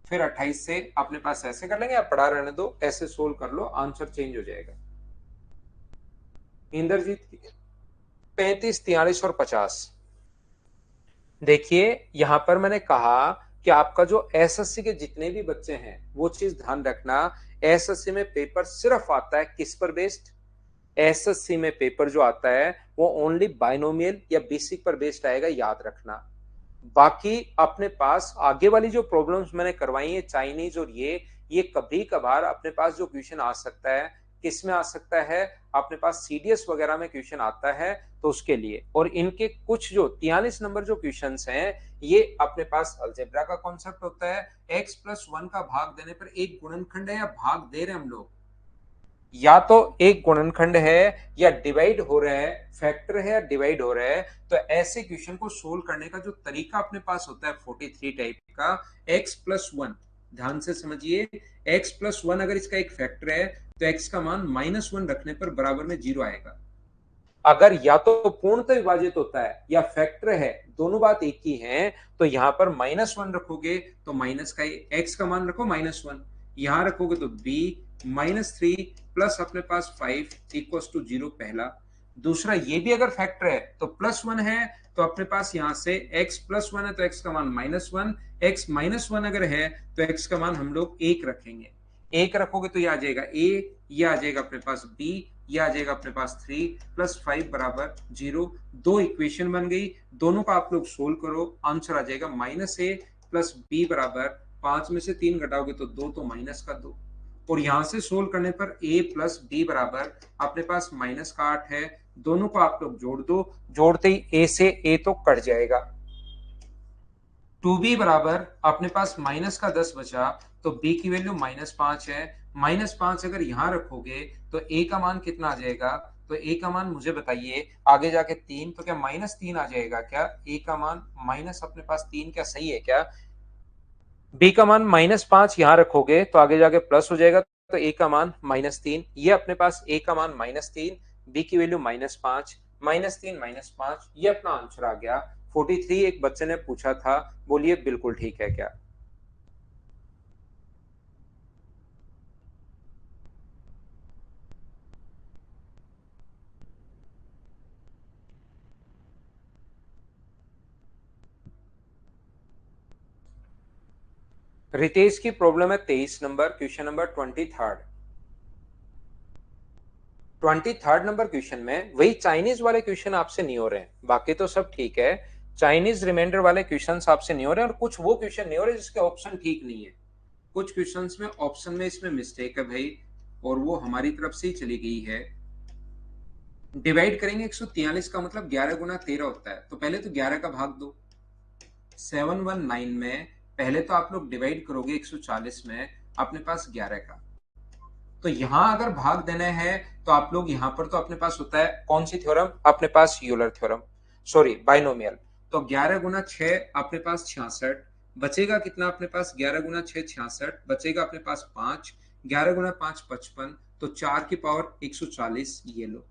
फिर 28 से अपने पास ऐसे कर लेंगे, आप पढ़ा रहने दो, ऐसे सोल्व कर लो, आंसर चेंज हो जाएगा। इंद्रजीत 35 43 और 50। देखिए यहां पर मैंने कहा कि आपका जो एसएससी के जितने भी बच्चे हैं वो चीज ध्यान रखना, एसएससी में पेपर सिर्फ आता है किस पर बेस्ड? एसएससी में पेपर जो आता है वो ओनली बाइनोमियल या बेसिक पर बेस्ड आएगा, याद रखना। बाकी अपने पास आगे वाली जो प्रॉब्लम्स मैंने करवाई है चाइनीज और ये कभी कभार अपने पास जो क्वेश्चन आ सकता है, किस में आ सकता है? अपने पास सीडीएस वगैरह में क्वेश्चन आता है तो उसके लिए। और इनके कुछ जो 43 नंबर जो क्वेश्चंस हैं ये अपने पास अलजेब्रा का कॉन्सेप्ट होता है। x+1 का भाग देने पर एक गुणनखंड है या भाग दे रहे हैं हम लोग, या तो एक गुणनखंड है या डिवाइड हो रहा है, फैक्टर है या डिवाइड हो रहा है, तो ऐसे क्वेश्चन को सोल्व करने का जो तरीका अपने पास होता है 43 टाइप का, x+1, ध्यान से समझिए, x+1 अगर इसका एक फैक्टर है तो x का मान -1 रखने पर बराबर में 0 आएगा। अगर या तो पूर्णतः विभाजित होता है या फैक्टर है, दोनों बात एक ही है, तो यहां पर -1 रखोगे तो माइनस का x का मान रखो -1, यहां रखोगे तो b -3 प्लस अपने पास 5 इक्वल टू 0, पहला। दूसरा ये भी अगर फैक्टर है तो +1 है तो अपने पास यहां से x+1 है तो x का मान -1, x -1 अगर है तो x का मान हम लोग 1 रखेंगे। 1 रखोगे तो ये आ जाएगा a, ये आ जाएगा अपने पास b, ये आ जाएगा अपने पास 3 प्लस 5 बराबर 0। दो इक्वेशन बन गई, दोनों का आप लोग सोल्व करो, आंसर आ जाएगा -a प्लस b बराबर 5 में से 3 घटाओगे तो 2, तो माइनस का 2। और यहां से सोल्व करने पर a प्लस b बराबर अपने पास -8 है। दोनों को आप लोग जोड़ दो, जोड़ते ही a से a तो कट जाएगा। 2b बराबर अपने पास -10 बचा तो b की वैल्यू -5 है। -5 अगर यहां रखोगे तो a का मान कितना आ जाएगा? तो a का मान मुझे बताइए आगे जाके 3, तो क्या -3 आ जाएगा क्या? a का मान माइनस अपने पास 3 क्या सही है क्या? b का मान -5 यहां रखोगे तो आगे जाके प्लस हो जाएगा, तो a का मान -3, ये अपने पास a का मान -3, b की वैल्यू -5, -3 -5, ये अपना आंसर आ गया 43। एक बच्चे ने पूछा था, बोलिए बिल्कुल ठीक है क्या? रितेश की प्रॉब्लम है 23 number, question number 23rd number question में वही चाइनीज वाले क्वेश्चन आपसे नहीं हो रहे हैं, बाकी तो सब ठीक है। चाइनीज रिमाइंडर वाले क्वेश्चंस आपसे नहीं हो रहे हैं, और कुछ वो क्वेश्चन नहीं हो रहे जिसके ऑप्शन ठीक नहीं है। कुछ क्वेश्चंस में ऑप्शन में इसमें मिस्टेक है भाई, और वो हमारी तरफ से ही चली गई है। डिवाइड करेंगे 143 का मतलब 11 गुना 13 होता है, तो पहले तो 11 का भाग दो। 719 में पहले तो आप लोग डिवाइड करोगे 140 में, अपने पास 11 का। तो यहां अगर भाग देना है तो आप लोग यहां पर तो अपने पास होता है कौन सी थ्योरम, अपने पास यूलर थ्योरम, सॉरी बाइनोमियल। तो 11 गुना 6 अपने पास 66, बचेगा कितना अपने पास? 11 गुना 6 66, बचेगा अपने पास 5। 11 गुना 5 55, तो 4 की पावर 140, ये लो।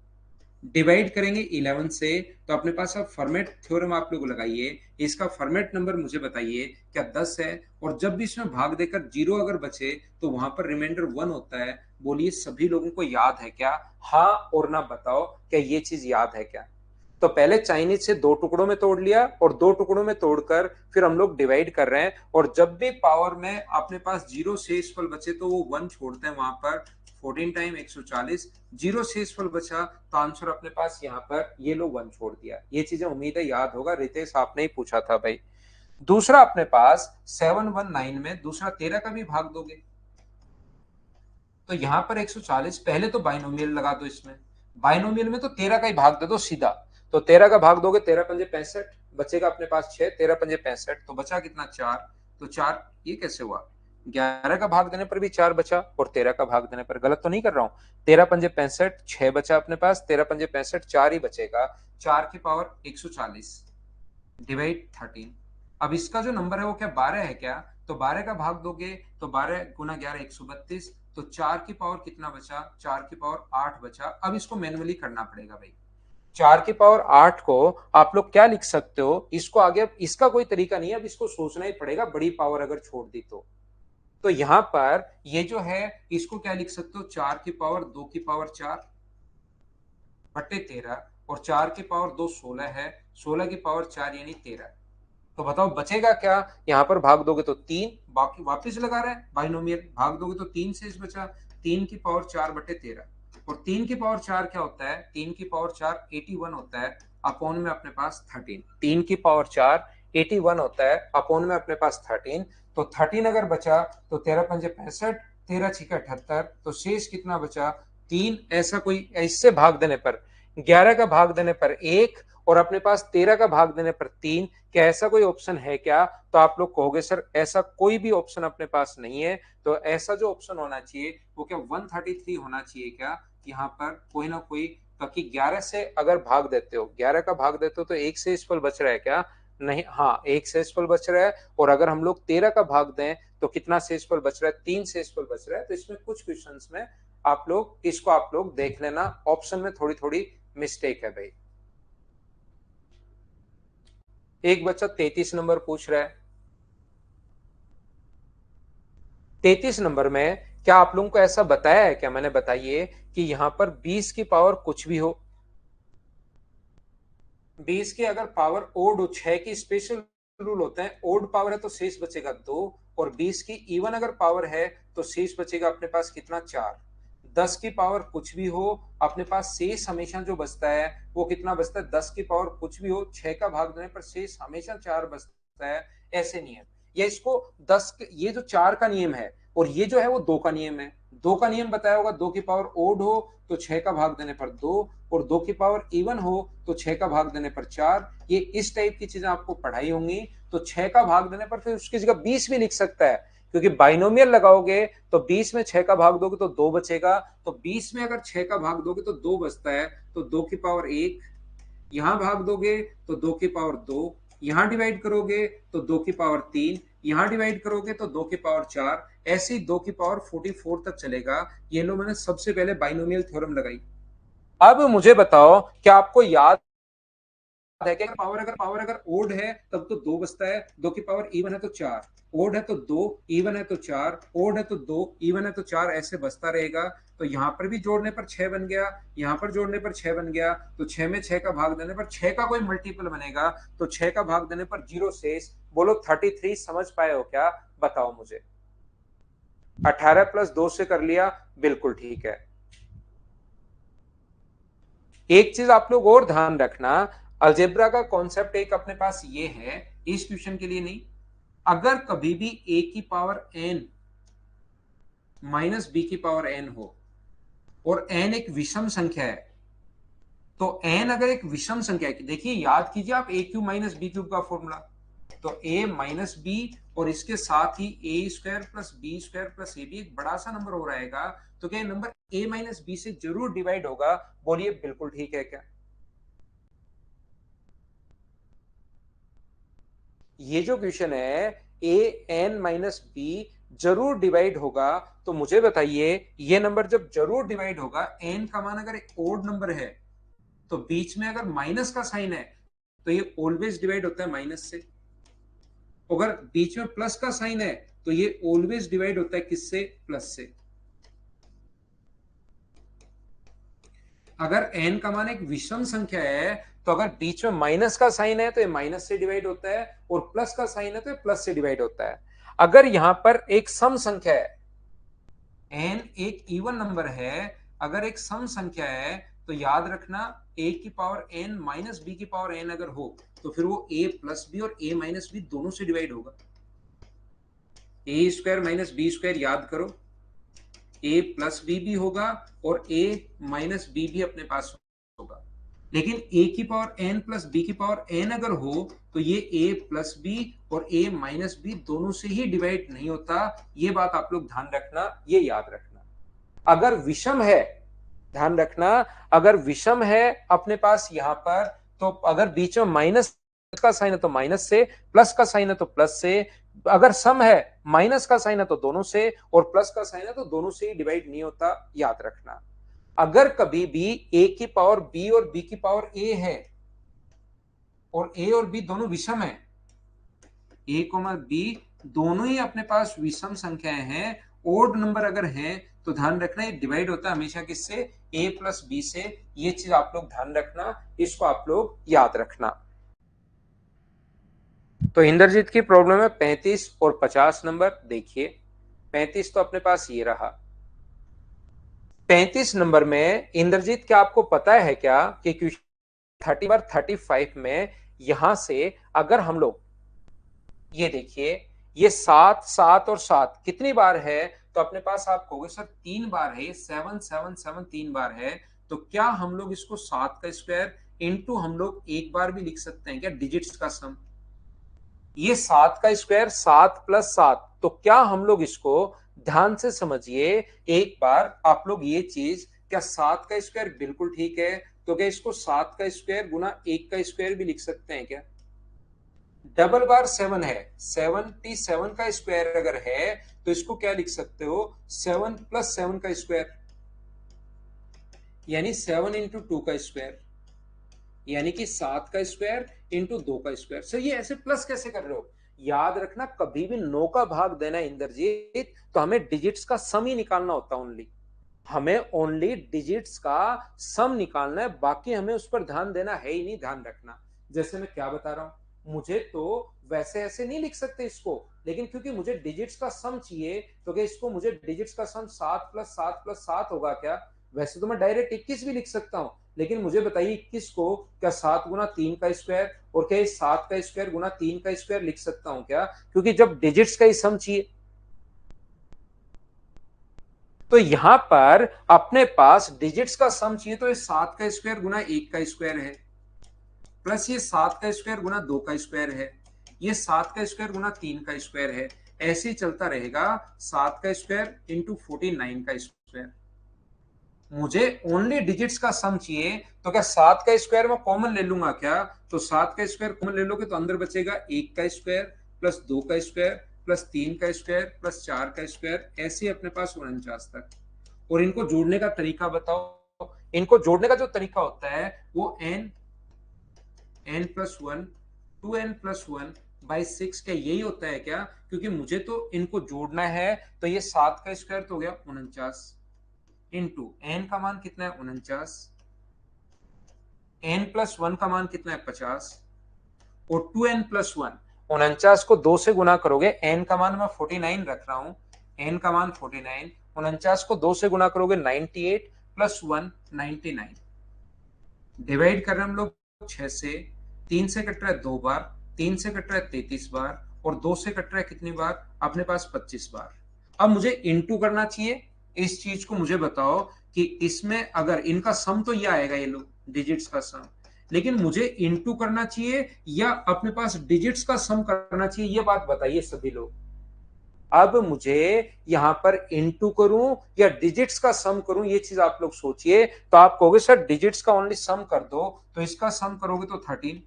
डिवाइड करेंगे 11 से, तो अपने पास अब फॉर्मेट थ्योरम आप लोग लगाइए। इसका फॉर्मेट नंबर मुझे बताइए, क्या 10 है? और जब भी इसमें भाग देकर जीरो अगर बचे तो वहां पर रिमाइंडर 1 होता है। बोलिए सभी लोगों को याद है क्या? हाँ और ना बताओ, क्या ये चीज याद है क्या? तो पहले चाइनीज से दो टुकड़ों में तोड़ लिया, और दो टुकड़ों में तोड़कर फिर हम लोग डिवाइड कर रहे हैं, और जब भी पावर में अपने पास जीरो शेषफल बचे तो वो 1 छोड़ते हैं वहां पर। 14 टाइम 140, जीरो शेषफल बचा तो आंसर अपने पास यहाँ पर ये लो 1 छोड़ दिया। ये चीजें उम्मीद है याद होगा, रितेश आपने ही पूछा था भाई। दूसरा अपने पास 719 में दूसरा 13 का भी भाग दोगे, तो यहां पर 140, पहले तो बाइनोमियल लगा दो इसमें। बाइनोमियल में तो 13 का ही भाग दे दो सीधा। तो 13 का भाग दोगे, 13 पंजे 65, बचेगा अपने पास 6, 13 पंजे 65, तो बचा कितना? 4। तो 4 ये कैसे हुआ? 11 का भाग देने पर भी 4 बचा, और 13 का भाग देने पर, गलत तो नहीं कर रहा हूं? 13 पंजे 65, 6 बचा अपने पास, 13 पंजे 65, 4 ही बचेगा। 4 की पावर 140 डिवाइड 13। अब इसका जो नंबर है वो क्या 12 है क्या? तो 12 का भाग दोगे तो 12 गुना 11 132, तो 4 की पावर कितना बचा? 4 की पावर 8 बचा। अब इसको मैनुअली करना पड़ेगा भाई। 4 की पावर 8 को आप लोग क्या लिख सकते हो, इसको आगे अब इसका कोई तरीका नहीं है, अब इसको सोचना ही पड़ेगा, बड़ी पावर अगर छोड़ दी तो यहां पर ये जो है इसको क्या लिख सकते हो? 4 की पावर 2 की पावर 4 बटे 13, और 4 की पावर 2 16 है, 16 की पावर 4 यानी 13। तो बताओ बचेगा क्या? यहां पर भाग दोगे तो 3, बाकी वापस लगा रहा है बाइनोमियल, भाग दोगे तो 3 शेष बचा। 3 की पावर 4 बटे 13, और 3 की पावर 4 क्या होता है? 3 की पावर 4 81 होता है, अपॉन में अपने पास 13। 3 की पावर 4 81 होता है, अपॉन में अपने पास 13। तो 13 अगर बचा तो 13 पंजे 65, 13 छिका 78, तो शेष कितना बचा? 3। ऐसा कोई इससे भाग देने पर, 11 का भाग देने पर 1, और अपने पास 13 का भाग देने पर 3। क्या ऐसा कोई ऑप्शन है क्या? तो आप लोग कहोगे सर ऐसा कोई भी ऑप्शन अपने पास नहीं है। तो ऐसा जो ऑप्शन होना चाहिए वो क्या 133 होना चाहिए क्या? यहाँ पर कोई ना कोई, ताकि 11 से अगर भाग देते हो, 11 का भाग देते हो तो एक से शेषफल बच रहा है क्या? नहीं, हाँ एक शेषफल बच रहा है। और अगर हम लोग 13 का भाग दें तो कितना शेषफल बच रहा है? 3 शेषफल बच रहा है। तो इसमें कुछ क्वेश्चन में आप लोग इसको आप लोग देख लेना, ऑप्शन में थोड़ी थोड़ी मिस्टेक है भाई। एक बच्चा 33 नंबर पूछ रहा है। 33 नंबर में क्या आप लोगों को ऐसा बताया है क्या? मैंने बताइए कि यहां पर 20 की पावर कुछ भी हो, 20 की अगर पावर ओड हो, 6 की स्पेशल रूल होता है, ओड पावर है तो शेष बचेगा 2, और 20 की इवन अगर पावर है तो शेष बचेगा अपने पास कितना? 4। 10 की पावर कुछ भी हो, अपने पास शेष हमेशा जो बचता है वो कितना बचता है? 10 की पावर कुछ भी हो, 6 का भाग देने पर शेष हमेशा 4 बचता है। ऐसे नियम, या इसको 10, ये जो 4 का नियम है और ये जो है वो 2 का नियम है। 2 का नियम बताया होगा, 2 की पावर ओड हो तो 6 का भाग देने पर 2, और 2 की पावर इवन हो तो 6 का भाग देने पर 4। ये इस टाइप की चीजें आपको पढ़ाई होंगी। तो 6 का भाग देने पर फिर उसकी जगह 20 भी लिख सकता है, क्योंकि बाइनोमियल लगाओगे तो 20 में 6 का भाग दोगे तो 2 बचेगा। तो 20 में अगर 6 का भाग दोगे तो 2 बचता है, तो 2 की पावर 1, यहां भाग दोगे तो 2 की पावर 2, यहां डिवाइड करोगे तो 2 की पावर 3, यहां डिवाइड करोगे तो 2 की पावर 4, ऐसे ही 2 की पावर 44 तक चलेगा। ये लो मैंने सबसे पहले बाइनोमियल थ्योरम लगाई। अब मुझे बताओ क्या आपको याद है कि अगर पावर ओड है तब तो दो बचता है, दो की पावर इवन है तो चार, ओड है तो दो, इवन है तो चार, ओड है तो दो, इवन है तो चार, ऐसे बचता रहेगा। तो यहाँ पर भी जोड़ने पर छह बन गया, यहाँ पर जोड़ने पर छह बन गया, तो छह में छह का भाग देने पर छह का कोई मल्टीपल बनेगा, तो छह का भाग देने पर जीरो शेष। बोलो 33 समझ पाए हो क्या? बताओ मुझे। 18 प्लस दो से कर लिया, बिल्कुल ठीक है। एक चीज आप लोग और ध्यान रखना, अलजेब्रा का कॉन्सेप्ट एक अपने पास ये है, इस क्वेश्चन के लिए नहीं, अगर कभी भी ए की पावर एन माइनस बी की पावर एन हो और एन एक विषम संख्या है, तो एन अगर एक विषम संख्या है, देखिए याद कीजिए आप a cube minus b cube का फॉर्मूला, तो ए माइनस बी और इसके साथ ही a square plus b square plus a b एक बड़ा सा नंबर हो रहेगा, तो क्या नंबर ए माइनस बी से जरूर डिवाइड होगा? बोलिए बिल्कुल ठीक है क्या? ये जो क्वेश्चन है ए एन माइनस बी जरूर डिवाइड होगा, तो मुझे बताइए ये नंबर जब जरूर डिवाइड होगा, एन का मान अगर एक ओड नंबर है तो बीच में अगर माइनस का साइन है तो ये ऑलवेज डिवाइड होता है माइनस से, अगर बीच में प्लस का साइन है तो ये ऑलवेज डिवाइड होता है किससे? प्लस से। अगर n का मान एक विषम संख्या है तो अगर बीच में माइनस का साइन है तो ये माइनस से डिवाइड होता है, और प्लस का साइन है तो ये प्लस से डिवाइड होता है। अगर यहां पर एक सम संख्या है, n एक इवन नंबर है, अगर एक सम संख्या है तो याद रखना a की पावर n माइनस बी की पावर n अगर हो तो फिर वो a प्लस बी और a माइनस बी दोनों से डिवाइड होगा। ए स्क्वायर माइनस बी स्क्वायर याद करो, ए प्लस बी भी होगा और ए माइनस बी भी अपने पास होगा, लेकिन ए की पावर एन प्लस बी की पावर एन अगर हो तो ये ए प्लस बी और ए माइनस बी दोनों से ही डिवाइड नहीं होता। ये बात आप लोग ध्यान रखना, ये याद रखना। अगर विषम है, ध्यान रखना, अगर विषम है अपने पास यहां पर, तो अगर बीच में माइनस का साइन है तो माइनस से, प्लस का साइन है तो प्लस से, अगर सम है माइनस का साइन है तो दोनों से, और प्लस का साइन है तो दोनों से ही डिवाइड नहीं होता, याद रखना। अगर कभी भी ए की पावर बी और बी की पावर ए है और ए और बी दोनों विषम है, ए कोमा बी दोनों ही अपने पास विषम संख्याएं हैं, ओड नंबर अगर है तो ध्यान रखना ये डिवाइड होता है हमेशा किससे? ए प्लस बी से। ये चीज आप लोग ध्यान रखना, इसको आप लोग याद रखना। तो इंद्रजीत की प्रॉब्लम है 35 और 50 नंबर। देखिए 35 तो अपने पास ये रहा, 35 नंबर में इंद्रजीत क्या आपको पता है क्या कि क्वेश्चन 30/35 में यहां से अगर हम लोग ये देखिए, ये सात सात और सात कितनी बार है? तो अपने पास आप कहोगे सर तीन बार है, 7 7 7 तीन बार है, तो क्या हम लोग इसको सात का स्क्वायर इंटू हम लोग एक बार भी लिख सकते हैं क्या, डिजिट्स का सम? ये सात का स्क्वायर सात प्लस सात, तो क्या हम लोग इसको ध्यान से समझिए एक बार आप लोग ये चीज, क्या सात का स्क्वायर बिल्कुल ठीक है, तो क्या इसको सात का स्क्वायर गुना एक का स्क्वायर भी लिख सकते हैं क्या? डबल बार सेवन है, 77 का स्क्वायर अगर है तो इसको क्या लिख सकते हो? 7 + 7 का स्क्वायर, यानी 7 इंटू टू का स्क्वायर, यानी कि सात का स्क्वायर इंटू दो का स्क्वायर। सर ये ऐसे प्लस कैसे कर रहे हो? याद रखना कभी भी नौ का भाग देना है इंद्रजीत, तो हमें डिजिट्स का सम ही निकालना होता है ओनली, हमें ओनली डिजिट्स का सम निकालना है, बाकी हमें उस पर ध्यान देना है ही नहीं। ध्यान रखना, जैसे मैं क्या बता रहा हूं, मुझे तो वैसे ऐसे नहीं लिख सकते इसको, लेकिन क्योंकि मुझे डिजिट्स का सम चाहिए, तो क्या इसको मुझे डिजिट्स का सम 7 + 7 + 7 होगा क्या? वैसे तो मैं डायरेक्ट 21 भी लिख सकता हूं, लेकिन मुझे बताइए 21 को क्या 7 गुना 3 का स्क्वायर और क्या 7 का स्क्वायर गुना 3 का स्क्वायर लिख सकता हूं क्या? क्योंकि जब डिजिट्स का ही सम चाहिए, तो यहां पर अपने पास डिजिट्स का सम चाहिए, तो ये 7 का स्क्वायर गुना 1 का स्क्वायर है, प्लस ये 7 का स्क्वायर गुना 2 का स्क्वायर है, ये 7 का स्क्वायर गुना 3 का स्क्वायर है, ऐसे ही चलता रहेगा। 7 का स्क्वायर इंटू 49 का स्क्वायर, मुझे ओनली डिजिट्स का सम चाहिए, तो क्या 7 का स्क्वायर में कॉमन ले लूंगा क्या? तो 7 का स्क्वायर कॉमन ले लोगे तो अंदर बचेगा 1 का स्क्वायर प्लस 2 का स्क्वायर प्लस 3 का स्क्वायर प्लस 4 का स्क्वायर, ऐसे अपने पास 49 तक। और इनको जोड़ने का तरीका बताओ, इनको जोड़ने का जो तरीका होता है वो n+1 2n+1/6 क्या यही होता है क्या? क्योंकि मुझे तो इनको जोड़ना है, तो ये 7 का स्क्वायर तो हो गया 49 इंटू एन का मान कितना है 49, n+1 का मान कितना है 50 और 2n+1 49 को 2 से गुना करोगे, n का मान मैं 49 रख रहा हूं, n का मान 49, 49 को 2 से गुना करोगे 98 प्लस 1 99, डिवाइड कर रहे हैं हम लोग 6 से, 3 से कट रहा है 2 बार, 3 से कट रहा है 33 बार और 2 से कट रहा है कितनी बार अपने पास 25 बार। अब मुझे इंटू करना चाहिए इस चीज को, मुझे बताओ कि इसमें अगर इनका सम तो ये आएगा, ये लो डिजिट्स का सम, लेकिन मुझे इंटू करना चाहिए या अपने पास डिजिट्स का सम करना चाहिए, ये बात बताइए सभी लोग। अब मुझे यहां पर इंटू करूं या डिजिट्स का सम करूं, ये चीज आप लोग सोचिए। तो आप कहोगे सर डिजिट्स का ओनली सम कर दो, तो इसका सम करोगे तो 13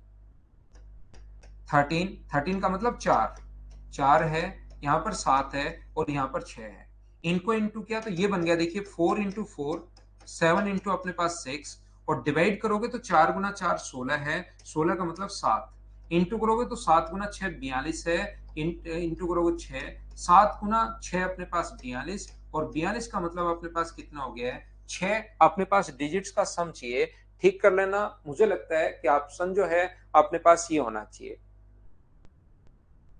13 13 का मतलब 4 4 है, यहां पर 7 है और यहां पर 6 है। इनको इंटू किया तो ये बन गया, देखिए 4 इंटू 4 7 इंटू अपने पास 6 और डिवाइड करोगे तो 4 गुना 4 16 है, 16 का मतलब 7 इंटू करोगे तो 7 गुना 6 42 है, इंटू करोगे 6 7 गुना 6 अपने पास 42 और 42 का मतलब अपने पास कितना हो गया है 6। अपने पास डिजिट्स का सम चाहिए, ठीक कर लेना। मुझे लगता है कि ऑप्शन जो है अपने पास ये होना चाहिए,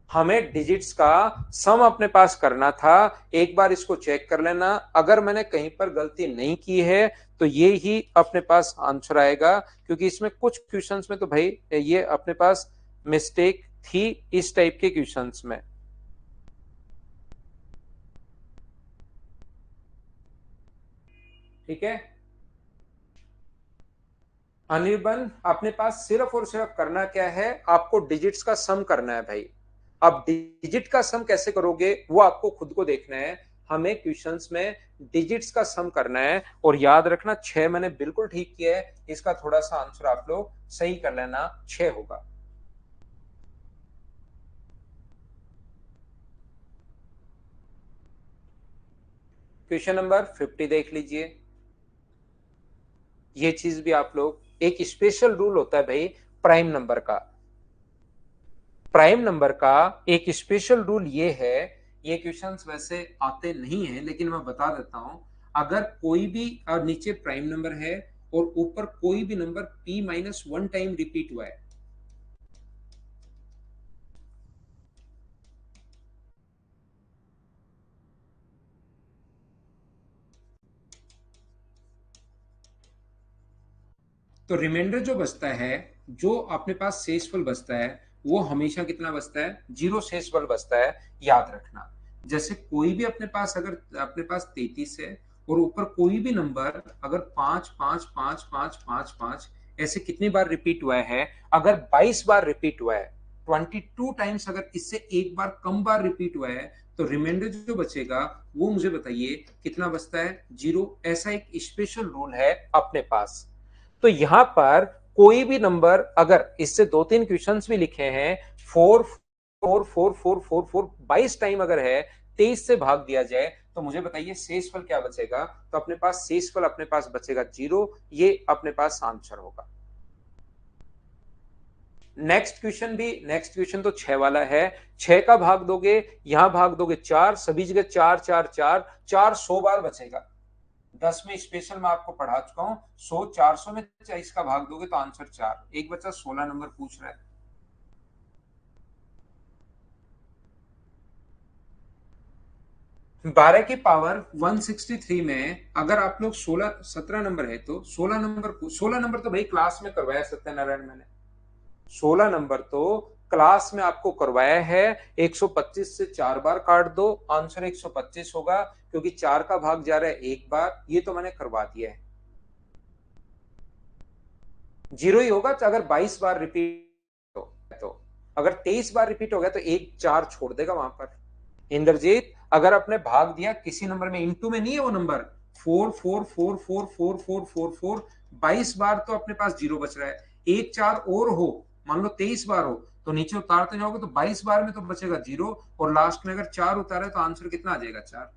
हमें डिजिट्स का सम अपने पास करना था। एक बार इसको चेक कर लेना, अगर मैंने कहीं पर गलती नहीं की है तो ये ही अपने पास आंसर आएगा, क्योंकि इसमें कुछ क्वेश्चंस में तो भाई ये अपने पास मिस्टेक थी इस टाइप के क्वेश्चंस में। ठीक है अनिर्बन, अपने पास सिर्फ और सिर्फ करना क्या है, आपको डिजिट्स का सम करना है भाई। अब डिजिट का सम कैसे करोगे वो आपको खुद को देखना है, हमें क्वेश्चंस में डिजिट्स का सम करना है। और याद रखना 6 मैंने बिल्कुल ठीक किया है, इसका थोड़ा सा आंसर आप लोग सही कर लेना, 6 होगा। क्वेश्चन नंबर 50 देख लीजिए, ये चीज भी आप लोग, एक स्पेशल रूल होता है भाई प्राइम नंबर का। प्राइम नंबर का एक स्पेशल रूल ये है, ये क्वेश्चंस वैसे आते नहीं है लेकिन मैं बता देता हूं, अगर कोई भी नीचे प्राइम नंबर है और ऊपर कोई भी नंबर p-1 टाइम रिपीट हुआ है, तो रिमाइंडर जो बचता है, जो अपने पास शेषफल बचता है, वो हमेशा कितना बचता है, 0 शेषफल बचता है, याद रखना। जैसे कोई भी अपने पास अगर अपने पास 33 है और ऊपर कोई भी नंबर अगर 5 5 5 5 5 5 ऐसे कितनी बार रिपीट हुआ है, अगर 22 बार रिपीट हुआ है, 22 टाइम्स अगर इससे एक बार कम बार रिपीट हुआ है, तो रिमाइंडर जो बचेगा वो मुझे बताइए कितना बचता है, 0। ऐसा एक स्पेशल रूल है अपने पास। तो यहां पर कोई भी नंबर अगर इससे 2-3 क्वेश्चंस भी लिखे हैं, 4 4 4 4 4 4 22 टाइम अगर है, 23 से भाग दिया जाए, तो मुझे बताइए शेषफल क्या बचेगा। तो अपने पास शेषफल अपने पास बचेगा 0, ये अपने पास आंसर होगा। नेक्स्ट क्वेश्चन तो 6 वाला है। 6 का भाग दोगे, यहां भाग दोगे 4, सभी जगह 4 4 4 4 100 बार बचेगा। 10 में स्पेशल मैं आपको पढ़ा चुका हूं, 100 400 में 40 का भाग दोगे तो आंसर 4। एक बच्चा 16 नंबर पूछ रहा है। 12 की पावर 163 में अगर आप लोग 16 17 नंबर है तो 16 नंबर तो भाई क्लास में करवाया सत्यनारायण मैंने, 16 नंबर तो क्लास में आपको करवाया है। 125 से 4 बार काट दो, आंसर 125 होगा, क्योंकि 4 का भाग जा रहा है एक बार, ये तो मैंने करवा दिया है। 0 ही होगा तो अगर 22 बार रिपीट हो तो, अगर 23 बार रिपीट हो गया तो एक 4 छोड़ देगा वहां पर। इंद्रजीत, अगर आपने भाग दिया किसी नंबर में, इंटू में नहीं है वो नंबर, 4 4 4 4 4 4 4 22 बार तो अपने पास 0 बच रहा है। एक 4 और हो, मान लो 23 बार हो, तो नीचे उतारते जाओगे तो 22 बार में तो बचेगा 0 और लास्ट में अगर 4 उतारे तो आंसर कितना आ जाएगा 4।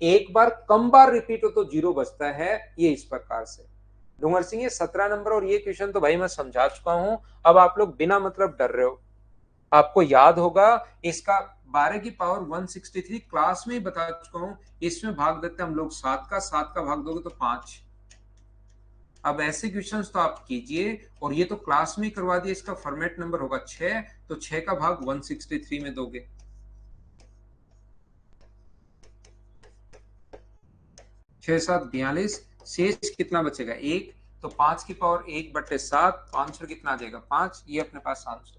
एक बार कम बार रिपीट हो तो 0 बचता है, ये इस प्रकार से। डूंगर सिंह ये 17 नंबर और ये क्वेश्चन तो भाई मैं समझा चुका हूं। अब आप लोग बिना मतलब डर रहे हो, आपको याद होगा इसका 12 की पावर 163 क्लास में ही बता चुका हूं। इसमें भाग देते हैं हम लोग 7 का, 7 का भाग दोगे तो 5। अब ऐसे क्वेश्चंस तो आप कीजिए, और ये तो क्लास में ही करवा दिया। इसका फॉर्मेट नंबर होगा 6, तो 6 का भाग 163 में दोगे। 6 7 42, शेष कितना बचेगा 1। तो 5 की पावर 1/7, तो आंसर कितना आ जाएगा 5। ये अपने पास आंसर।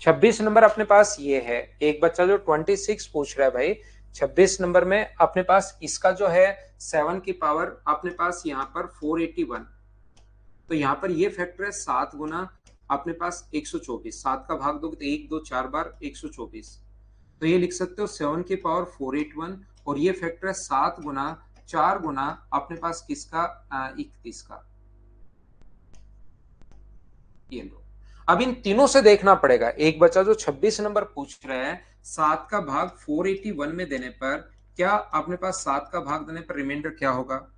26 नंबर अपने पास ये है। एक बच्चा जो 26 पूछ रहा है भाई, 26 नंबर में अपने पास इसका जो है 7 की पावर अपने पास यहाँ पर 481। तो यहाँ पर ये फैक्टर है 7 गुना अपने पास 124। 7 का भाग दोगे तो 1 2 4 बार 124। तो ये लिख सकते हो 7 की पावर 481, और ये फैक्टर है 7 गुना 4 गुना अपने पास किसका 31 का। ये लो, अब इन तीनों से देखना पड़ेगा। एक बच्चा जो 26 नंबर पूछ रहा है, 7 का भाग 481 में देने पर क्या अपने पास 7 का भाग देने पर रिमाइंडर क्या होगा।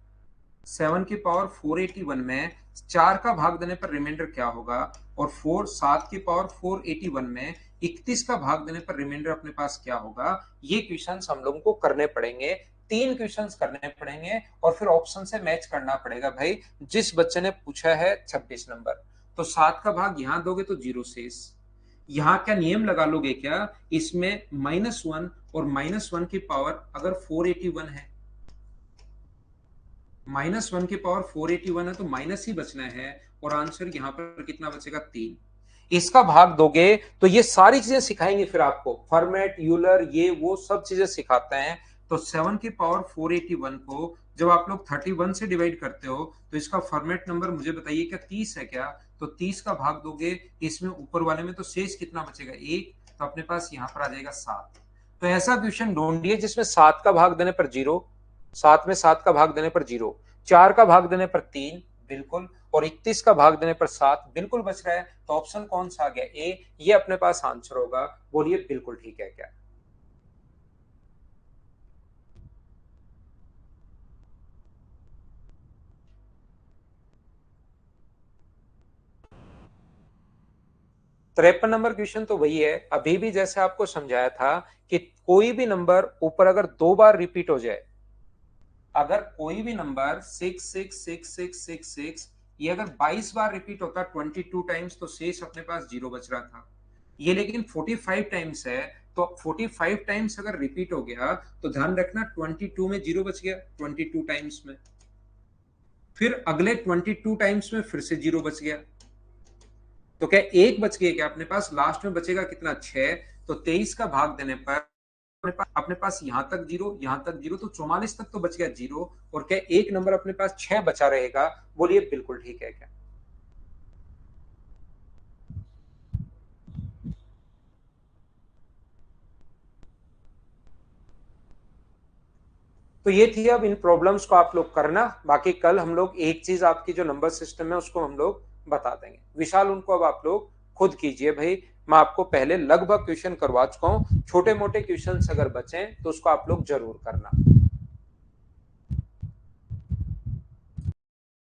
7 की पावर 481 में 4 का भाग देने पर रिमाइंडर क्या होगा। और 7 की पावर 481 में 31 का भाग देने पर रिमाइंडर अपने पास क्या होगा। ये क्वेश्चंस हम लोगों को करने पड़ेंगे। 3 क्वेश्चंस करने पड़ेंगे, और फिर ऑप्शन से मैच करना पड़ेगा भाई। जिस बच्चे ने पूछा है 26 नंबर, तो 7 का भाग यहां दोगे तो 0 शेष। यहां क्या नियम लगा लोगे क्या, इसमें -1 और -1 की पावर अगर 481 है, -1 की पावर 481 है, तो माइनस ही बचना है। और आंसर यहां पर कितना बचेगा 3। इसका भाग दोगे तो ये सारी चीजें सिखाएंगे फिर आपको, फॉर्मेट यूलर ये वो सब चीजें सिखाते हैं। तो 7 की पावर 481 को जब आप लोग 31 से डिवाइड करते हो, तो इसका फॉर्मेट नंबर मुझे बताइए क्या 30 है क्या। तो 30 का भाग दोगे इसमें ऊपर वाले में, तो शेष कितना बचेगा 1। तो अपने पास यहां पर आ जाएगा 7। तो ऐसा क्वेश्चन ढूंढिए जिसमें 7 का भाग देने पर 0, 7 में 7 का भाग देने पर 0, 4 का भाग देने पर 3 बिल्कुल, और 31 का भाग देने पर 7 बिल्कुल बच रहा है। तो ऑप्शन कौन सा आ गया ए, ये अपने पास आंसर होगा। बोलिए बिल्कुल ठीक है क्या। 53 नंबर क्वेश्चन तो वही है, अभी भी जैसे आपको समझाया था कि कोई भी नंबर ऊपर अगर 2 बार रिपीट हो जाए, अगर कोई भी नंबर 666666 ये अगर 22 बार रिपीट होता 22 टाइम्स, तो शेष अपने पास 0 बच रहा था। ये लेकिन 45 टाइम्स है, तो 45 टाइम्स अगर रिपीट हो गया, तो ध्यान रखना 22 में 0 बच गया 22 टाइम्स में। फिर अगले 22 टाइम्स में फिर से 0 बच गया। तो क्या एक बच गया क्या अपने पास, लास्ट में बचेगा कितना 6। तो 23 का भाग देने पर अपने पास यहां तक 0, यहां तक 0, तो 44 तक तो बच गया 0। और क्या एक नंबर अपने पास 6 बचा रहेगा। बोलिए बिल्कुल ठीक है क्या। तो ये थी, अब इन प्रॉब्लम्स को आप लोग करना। बाकी कल हम लोग एक चीज आपकी जो नंबर सिस्टम है उसको हम लोग बता देंगे। विशाल उनको अब आप लोग खुद कीजिए भाई। मैं आपको पहले लगभग क्वेश्चन करवा चुका हूं, छोटे मोटे क्वेश्चन अगर बचे तो उसको आप लोग जरूर करना।